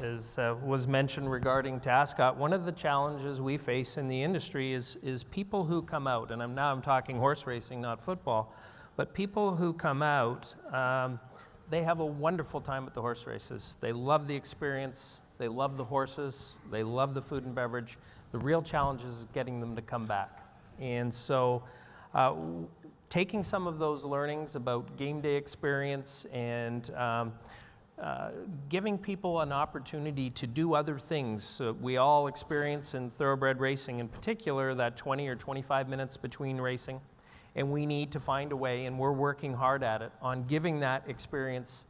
was mentioned regarding Tascott, one of the challenges we face in the industry is people who come out, and I'm talking horse racing, not football, but people who come out. They have a wonderful time at the horse races. They love the experience, they love the horses, they love the food and beverage. The real challenge is getting them to come back. And so taking some of those learnings about game day experience and giving people an opportunity to do other things. We all experience in thoroughbred racing in particular that 20 or 25 minutes between racing. And we need to find a way, and we're working hard at it, on giving that experience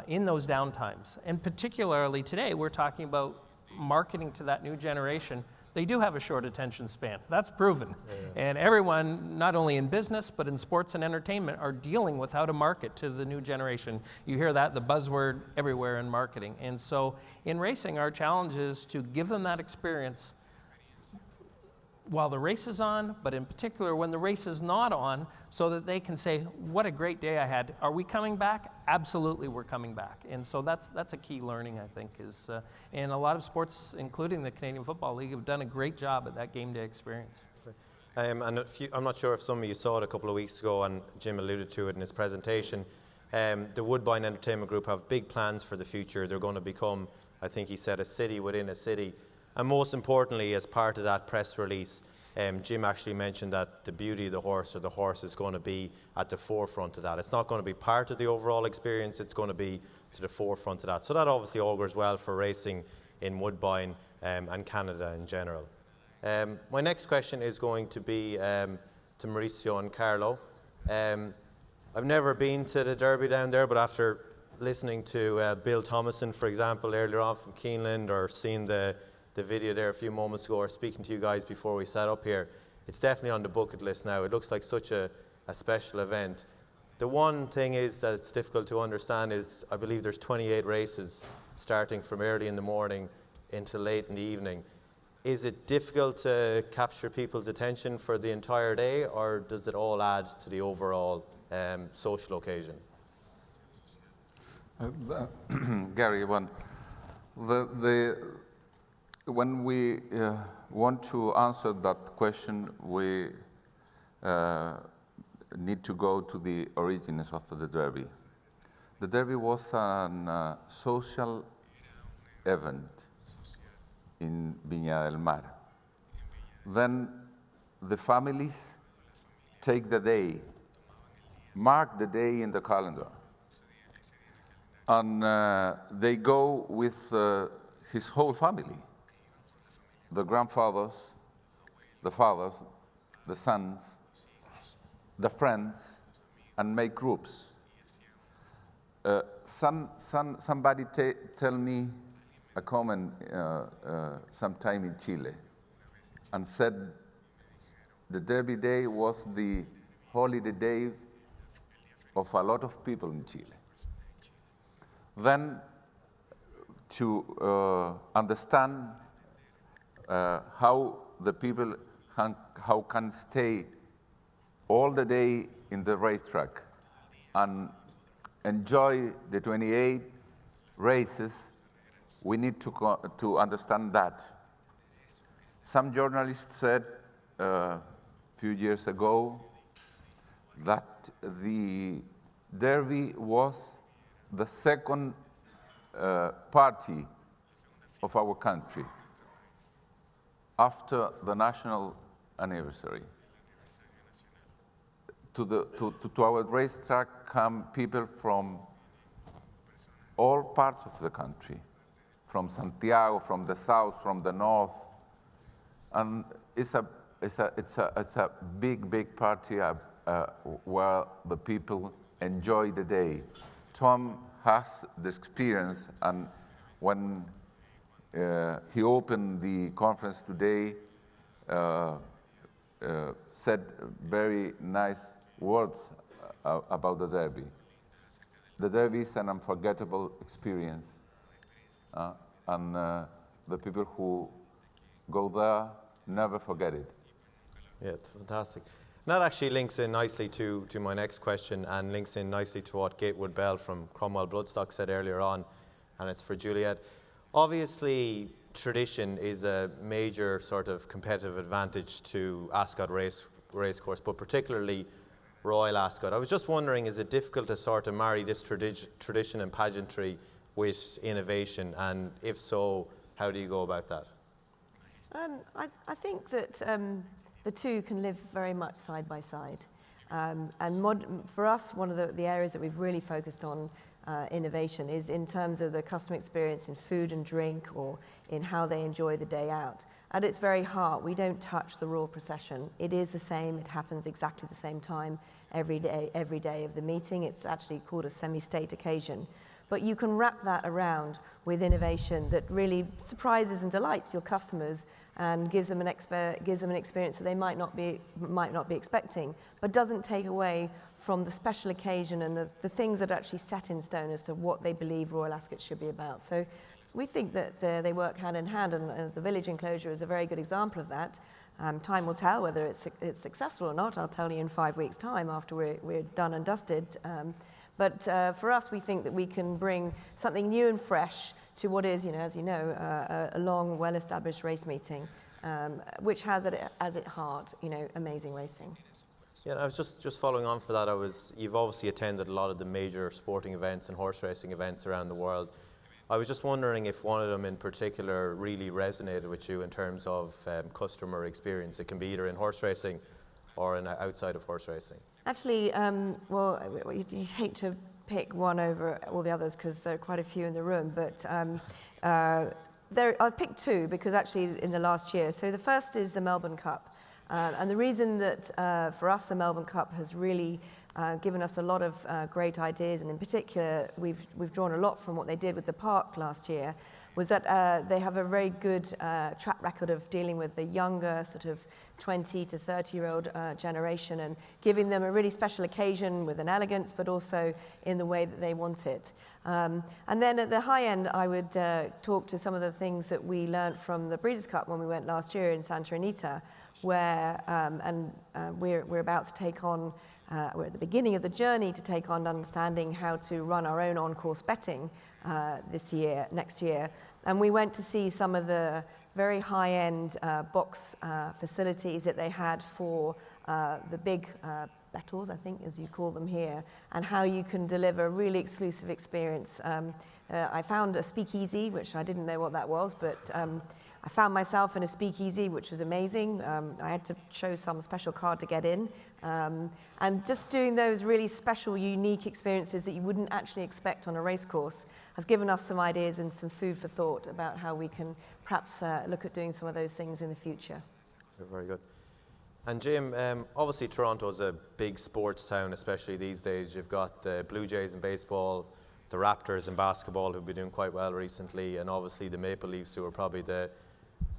in those downtimes. And particularly today, we're talking about marketing to that new generation. They do have a short attention span. That's proven. Yeah. And everyone, not only in business, but in sports and entertainment, are dealing with how to market to the new generation. You hear that, the buzzword everywhere in marketing. And so in racing, our challenge is to give them that experience while the race is on, but in particular when the race is not on, so that they can say, what a great day I had. Are we coming back? Absolutely, we're coming back. And so that's a key learning, I think, and a lot of sports, including the Canadian Football League, have done a great job at that game day experience. And I'm not sure if some of you saw it a couple of weeks ago, and Jim alluded to it in his presentation. The Woodbine Entertainment Group have big plans for the future. They're going to become, I think he said, a city within a city. And most importantly, as part of that press release, Jim actually mentioned that the beauty of the horse, or the horse, is going to be at the forefront of that. It's not going to be part of the overall experience, it's going to be to the forefront of that. So that obviously augurs well for racing in Woodbine and Canada in general. My next question is going to be to Mauricio and Carlo. I've never been to the Derby down there, but after listening to Bill Thomason, for example, earlier on from Keeneland, or seeing the video there a few moments ago, or speaking to you guys before we sat up here, it's definitely on the bucket list now. It looks like such a special event. The one thing is that it's difficult to understand is, I believe there's 28 races starting from early in the morning into late in the evening. Is it difficult to capture people's attention for the entire day, or does it all add to the overall social occasion? Gary, when we want to answer that question, we need to go to the origins of the Derby. The Derby was a social event in Viña del Mar. Then the families take the day, mark the day in the calendar, and they go with his whole family. The grandfathers, the fathers, the sons, the friends, and make groups. Somebody tell me a comment sometime in Chile, and said the Derby Day was the holiday day of a lot of people in Chile. Then to understand how the people how can stay all the day in the racetrack and enjoy the 28 races, we need to understand that. Some journalists said a few years ago that the Derby was the second party of our country after the national anniversary. To our racetrack come people from all parts of the country, from Santiago, from the south, from the north, and it's a big party where the people enjoy the day. Tom has the experience, and when he opened the conference today, said very nice words about the Derby. The Derby is an unforgettable experience, and the people who go there never forget it. Yeah, it's fantastic. And that actually links in nicely to my next question, and links in nicely to what Gatewood Bell from Cromwell Bloodstock said earlier on, and it's for Juliet. Obviously, tradition is a major sort of competitive advantage to Ascot Racecourse, but particularly Royal Ascot. I was just wondering, is it difficult to sort of marry this tradition and pageantry with innovation, and if so, how do you go about that? I think that the two can live very much side by side. For us, one of the areas that we've really focused on innovation is in terms of the customer experience in food and drink, or in how they enjoy the day out. At its very heart, we don't touch the royal procession. It is the same, it happens exactly the same time every day of the meeting. It's actually called a semi-state occasion. But you can wrap that around with innovation that really surprises and delights your customers and gives them an experience that they might not be expecting, but doesn't take away from the special occasion and the things that are actually set in stone as to what they believe Royal Ascot should be about. So we think that they work hand in hand, and the village enclosure is a very good example of that. Time will tell whether it's successful or not. I'll tell you in 5 weeks' time after we're done and dusted. But for us, we think that we can bring something new and fresh to what is, as you know, a long, well-established race meeting, which has at its heart, amazing racing. Yeah, I was just following on for that. You've obviously attended a lot of the major sporting events and horse racing events around the world. I was just wondering if one of them in particular really resonated with you in terms of customer experience. It can be either in horse racing or outside of horse racing. Actually, you'd hate to pick one over all the others because there are quite a few in the room, but I'll pick two because actually in the last year. So the first is the Melbourne Cup. And the reason that for us the Melbourne Cup has really given us a lot of great ideas, and in particular we've drawn a lot from what they did with the park last year, was that they have a very good track record of dealing with the younger sort of 20 to 30-year-old generation and giving them a really special occasion with an elegance, but also in the way that they want it. And then at the high end, I would talk to some of the things that we learned from the Breeders' Cup when we went last year in Santa Anita, where we're about to take on, we're at the beginning of the journey to take on understanding how to run our own on-course betting next year. And we went to see some of the very high-end box facilities that they had for the big bettors, I think, as you call them here, and how you can deliver a really exclusive experience. I found a speakeasy, which I didn't know what that was, but I found myself in a speakeasy, which was amazing. I had to show some special card to get in. And just doing those really special, unique experiences that you wouldn't actually expect on a race course has given us some ideas and some food for thought about how we can perhaps look at doing some of those things in the future. Very good. And Jim, obviously Toronto's a big sports town, especially these days. You've got the Blue Jays in baseball, the Raptors in basketball, who've been doing quite well recently, and obviously the Maple Leafs, who are probably the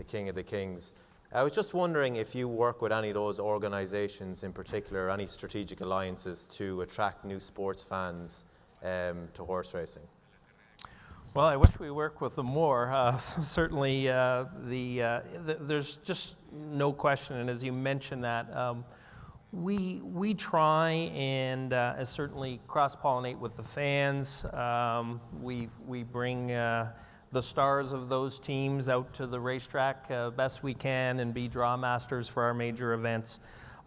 king of the kings. I was just wondering if you work with any of those organisations in particular, any strategic alliances to attract new sports fans to horse racing. Well, I wish we worked with them more. Certainly, there's just no question, and as you mentioned that, we try and certainly cross-pollinate with the fans. We bring the stars of those teams out to the racetrack best we can and be draw masters for our major events.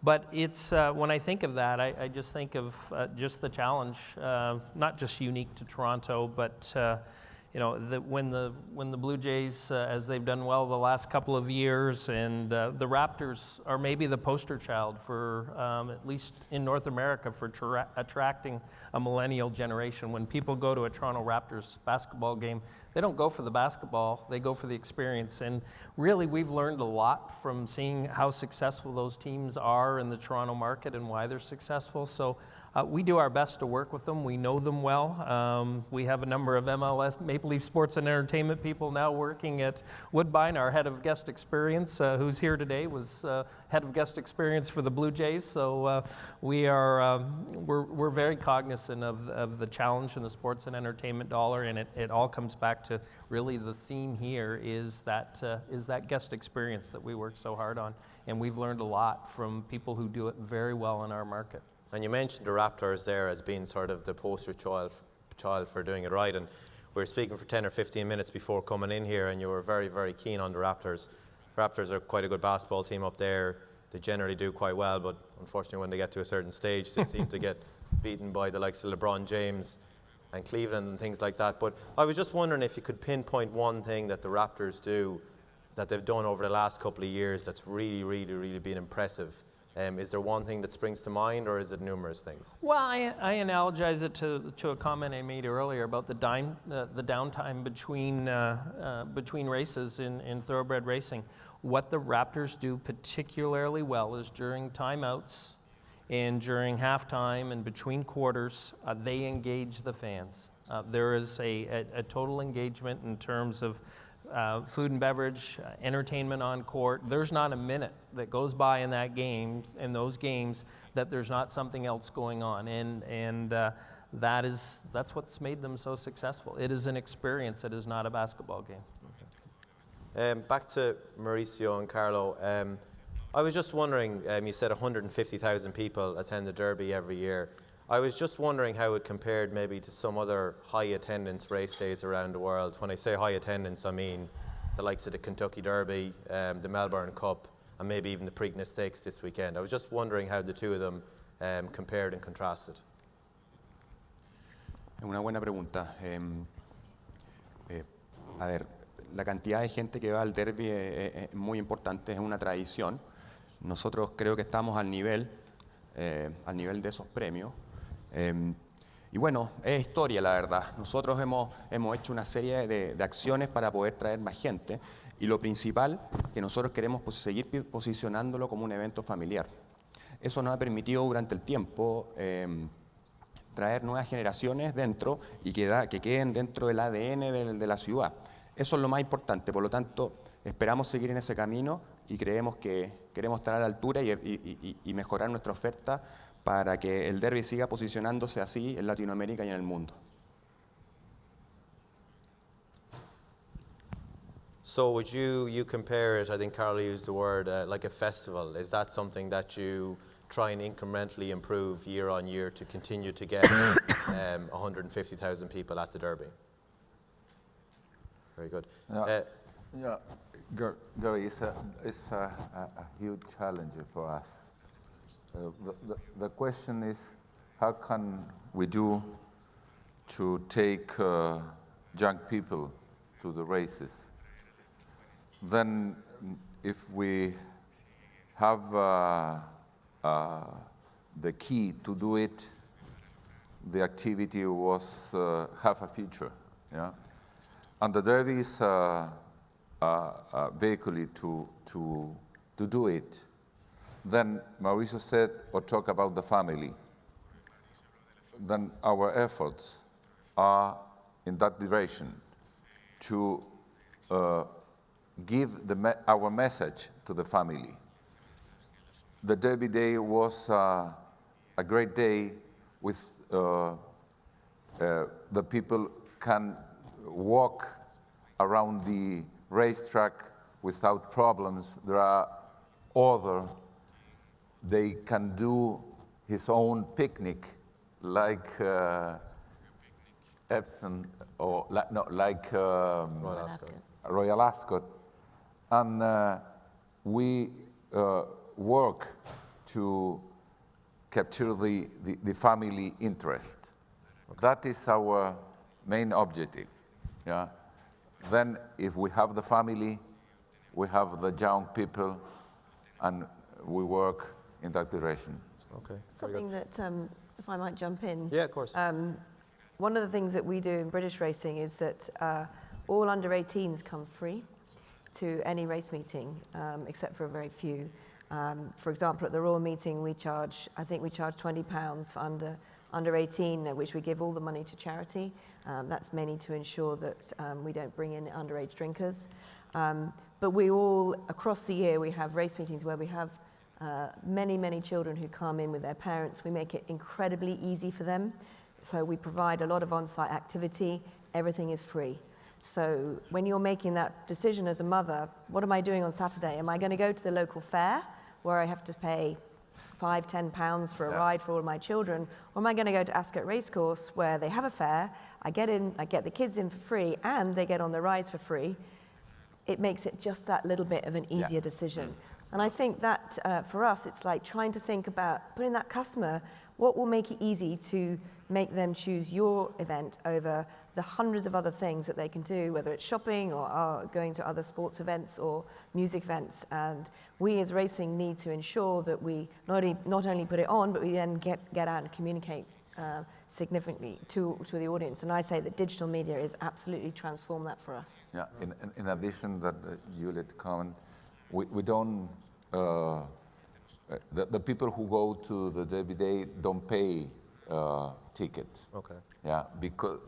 But it's when I think of that, I just think of just the challenge, not just unique to Toronto, but you know, when the Blue Jays, as they've done well the last couple of years, and the Raptors are maybe the poster child for, at least in North America, for attracting a millennial generation. When people go to a Toronto Raptors basketball game, they don't go for the basketball, they go for the experience. And really, we've learned a lot from seeing how successful those teams are in the Toronto market and why they're successful. So we do our best to work with them. We know them well. We have a number of MLS, Maple Leaf Sports and Entertainment people now working at Woodbine. Our head of guest experience, who's here today, was head of guest experience for the Blue Jays. So we're very cognizant of the challenge in the sports and entertainment dollar, and it all comes back to really the theme here is that guest experience that we work so hard on, and we've learned a lot from people who do it very well in our market. And you mentioned the Raptors there as being sort of the poster child for doing it right. And we were speaking for 10 or 15 minutes before coming in here, and you were very, very keen on the Raptors. The Raptors are quite a good basketball team up there. They generally do quite well, but unfortunately when they get to a certain stage, they seem to get beaten by the likes of LeBron James and Cleveland and things like that. But I was just wondering if you could pinpoint one thing that the Raptors do, that they've done over the last couple of years that's really, really, really been impressive. Is there one thing that springs to mind, or is it numerous things? Well, I analogize it to a comment I made earlier about the downtime between races in thoroughbred racing. What the Raptors do particularly well is during timeouts and during halftime and between quarters, they engage the fans. There is a total engagement in terms of food and beverage, entertainment on court. There's not a minute that goes by in those games that there's not something else going on, and that's what's made them so successful. It is an experience. It is not a basketball game. Back to Mauricio and Carlo. I was just wondering, you said 150,000 people attend the Derby every year. I was just wondering how it compared maybe to some other high attendance race days around the world. When I say high attendance, I mean the likes of the Kentucky Derby, the Melbourne Cup, and maybe even the Preakness Stakes this weekend. I was just wondering how the two of them compared and contrasted. Una buena pregunta. A ver, la cantidad de gente que va al Derby es muy importante, es una tradición. Nosotros creo que estamos al nivel de esos premios. Y bueno, es historia, la verdad. Nosotros hemos hecho una serie de acciones para poder traer más gente, y lo principal, que nosotros queremos seguir posicionándolo como un evento familiar. Eso nos ha permitido durante el tiempo traer nuevas generaciones dentro y que queden dentro del ADN de la ciudad. Eso es lo más importante, por lo tanto, esperamos seguir en ese camino y creemos que queremos estar a la altura y mejorar nuestra oferta para que el Derby siga posicionándose así en Latinoamérica y en el mundo. So would you compare it, I think Carlo used the word, like a festival. Is that something that you try and incrementally improve year on year to continue to get 150,000 people at the Derby? Very good. Gary, it's a huge challenge for us. The question is, how can we do to take young people to the races? Then, if we have the key to do it, the activity was have a future. Yeah, and the Derby is a vehicle to do it. Then Mauricio said or talk about the family. Then our efforts are in that direction to give our message to the family. The Derby Day was a great day with the people can walk around the racetrack without problems. There are other, they can do his own picnic, like Epsom, or like Royal Ascot. And we work to capture the family interest. That is our main objective. Yeah. Then if we have the family, we have the young people, and we work in that direction. Okay. Something that, if I might jump in. Yeah, of course. One of the things that we do in British racing is that all under 18s come free to any race meeting, except for a very few. For example, at the Royal meeting, I think we charge £20 for under 18, which we give all the money to charity. That's mainly to ensure that we don't bring in underage drinkers. But we all, across the year, we have race meetings where we have many, many children who come in with their parents. We make it incredibly easy for them. So we provide a lot of on-site activity. Everything is free. So when you're making that decision as a mother, what am I doing on Saturday? Am I going to go to the local fair where I have to pay £5, £10 for a ride for all my children? Or am I going to go to Ascot Racecourse where they have a fair, I get the kids in for free, and they get on the rides for free? It makes it just that little bit of an easier decision. And I think that for us, it's like trying to think about putting that customer, what will make it easy to make them choose your event over the hundreds of other things that they can do, whether it's shopping or going to other sports events or music events. And we as racing need to ensure that we not only put it on, but we then get out and communicate significantly to the audience. And I say that digital media is absolutely transformed that for us. Yeah, in addition that Juliet comment, we don't, the people who go to the Derby Day don't pay tickets. Okay. Yeah, because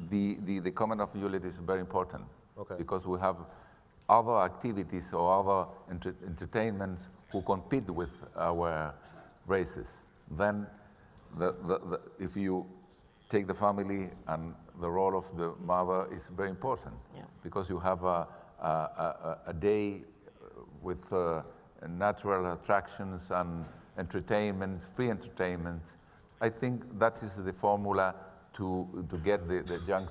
the comment of Juliet is very important. Okay. Because we have other activities or other entertainments who compete with our races. Then if you take the family, and the role of the mother is very important. Yeah. Because you have a day with natural attractions and entertainment, free entertainment. I think that is the formula to get the young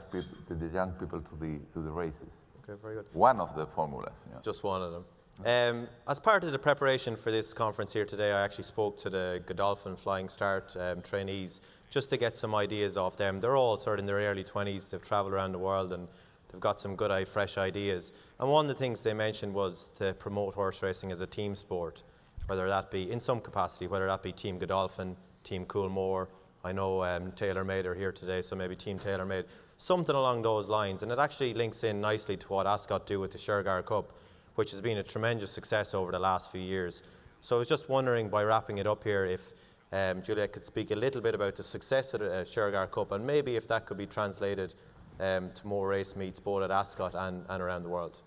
people to the races. Okay, very good. One of the formulas. Yeah. Just one of them. As part of the preparation for this conference here today, I actually spoke to the Godolphin Flying Start trainees just to get some ideas off them. They're all sort of in their early 20s. They've travelled around the world and they've got some good, fresh ideas. And one of the things they mentioned was to promote horse racing as a team sport, whether that be in some capacity, whether that be Team Godolphin, Team Coolmore. I know TaylorMade are here today, so maybe Team TaylorMade. Something along those lines. And it actually links in nicely to what Ascot do with the Shergar Cup, which has been a tremendous success over the last few years. So I was just wondering, by wrapping it up here, if Juliet could speak a little bit about the success of the Shergar Cup, and maybe if that could be translated to more race meets both at Ascot and around the world.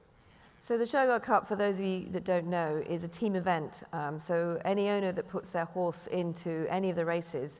So the Shergar Cup, for those of you that don't know, is a team event. So any owner that puts their horse into any of the races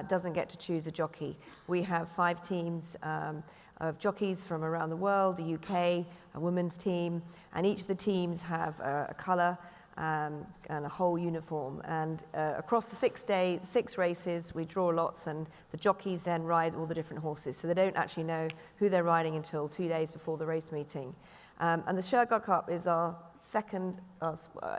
doesn't get to choose a jockey. We have 5 teams of jockeys from around the world, the UK, a women's team, and each of the teams have a colour and a whole uniform. And across the 6 races, we draw lots, and the jockeys then ride all the different horses. So they don't actually know who they're riding until 2 days before the race meeting. And the Shergar Cup is our second,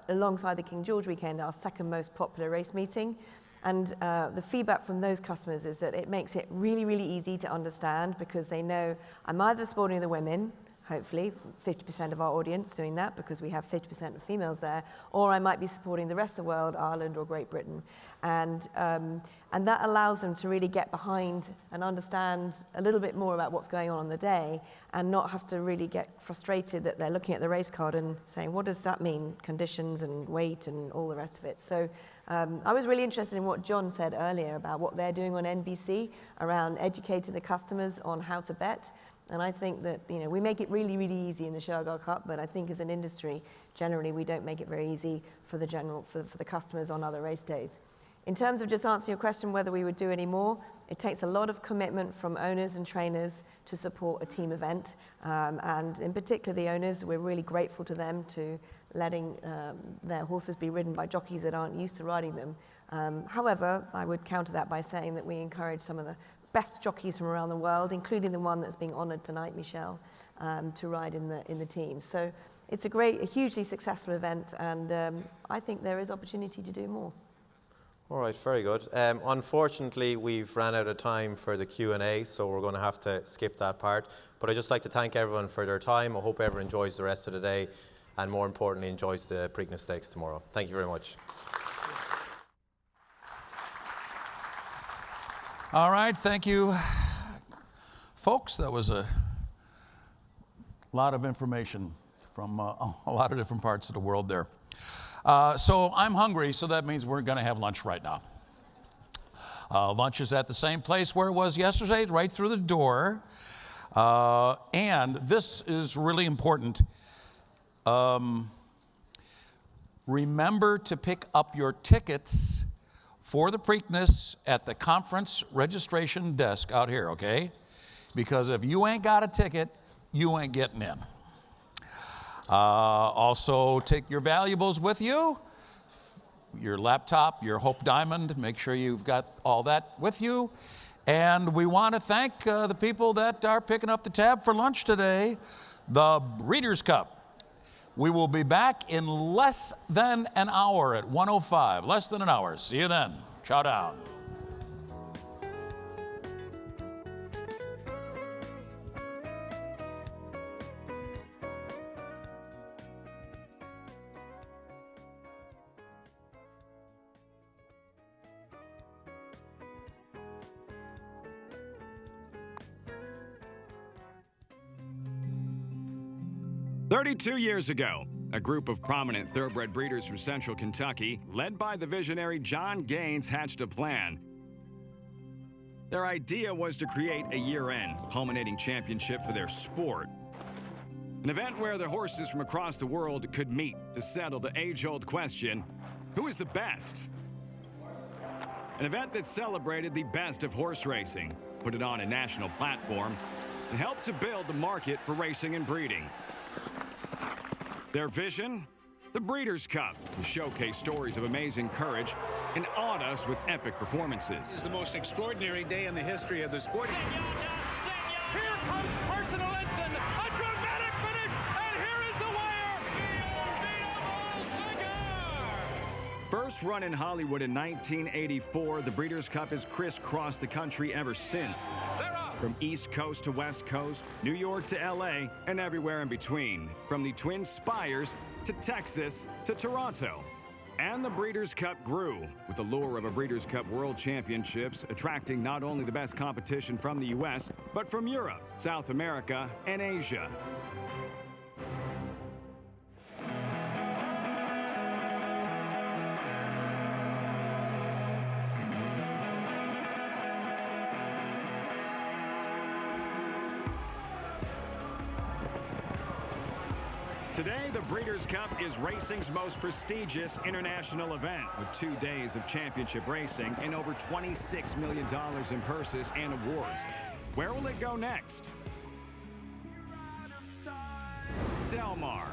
alongside the King George weekend, our second most popular race meeting. And the feedback from those customers is that it makes it really, really easy to understand, because they know I'm either supporting the women, hopefully 50% of our audience doing that, because we have 50% of females there, or I might be supporting the rest of the world, Ireland or Great Britain. And that allows them to really get behind and understand a little bit more about what's going on the day, and not have to really get frustrated that they're looking at the race card and saying, what does that mean, conditions and weight and all the rest of it. So I was really interested in what John said earlier about what they're doing on NBC around educating the customers on how to bet. And I think that, you know, we make it really, really easy in the Shergar Cup, but I think as an industry, generally we don't make it very easy for the customers on other race days. In terms of just answering your question whether we would do any more, it takes a lot of commitment from owners and trainers to support a team event. And in particular, the owners, we're really grateful to them to letting their horses be ridden by jockeys that aren't used to riding them. However, I would counter that by saying that we encourage some of the best jockeys from around the world, including the one that's being honored tonight, Michelle, to ride in the team. So it's a hugely successful event, and I think there is opportunity to do more. All right, very good. Unfortunately, we've ran out of time for the Q&A, so we're going to have to skip that part. But I'd just like to thank everyone for their time. I hope everyone enjoys the rest of the day, and more importantly, enjoys the Preakness Stakes tomorrow. Thank you very much. All right, thank you, folks. That was a lot of information from a lot of different parts of the world there. So I'm hungry, so that means we're going to have lunch right now. Lunch is at the same place where it was yesterday, right through the door. And this is really important. Remember to pick up your tickets for the Preakness at the conference registration desk out here, okay? Because if you ain't got a ticket, you ain't getting in. Also, take your valuables with you, your laptop, your Hope Diamond, make sure you've got all that with you. And we want to thank the people that are picking up the tab for lunch today, the Breeders' Cup. We will be back in less than an hour at 1:05, less than an hour. See you then. Ciao down. "32 years ago, a group of prominent thoroughbred breeders from central Kentucky, led by the visionary John Gaines, hatched a plan. Their idea was to create a year-end, culminating championship for their sport. An event where the horses from across the world could meet to settle the age-old question, who is the best? An event that celebrated the best of horse racing, put it on a national platform, and helped to build the market for racing and breeding. Their vision? The Breeders' Cup, to showcase stories of amazing courage and awed us with epic performances. This is the most extraordinary day in the history of the sport. Here comes Personal Ensign, a dramatic finish, and here is the wire. First run in Hollywood in 1984, the Breeders' Cup has crisscrossed the country ever since. From East Coast to West Coast, New York to LA, and everywhere in between. From the Twin Spires to Texas to Toronto. And the Breeders' Cup grew, with the lure of a Breeders' Cup World Championships attracting not only the best competition from the US, but from Europe, South America, and Asia. Today, the Breeders' Cup is racing's most prestigious international event, with 2 days of championship racing and over $26 million in purses and awards. Where will it go next? Del Mar,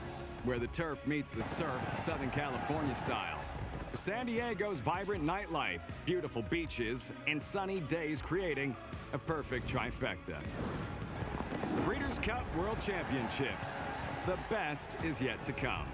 where the turf meets the surf, Southern California style. San Diego's vibrant nightlife, beautiful beaches, and sunny days creating a perfect trifecta. The Breeders' Cup World Championships. The best is yet to come.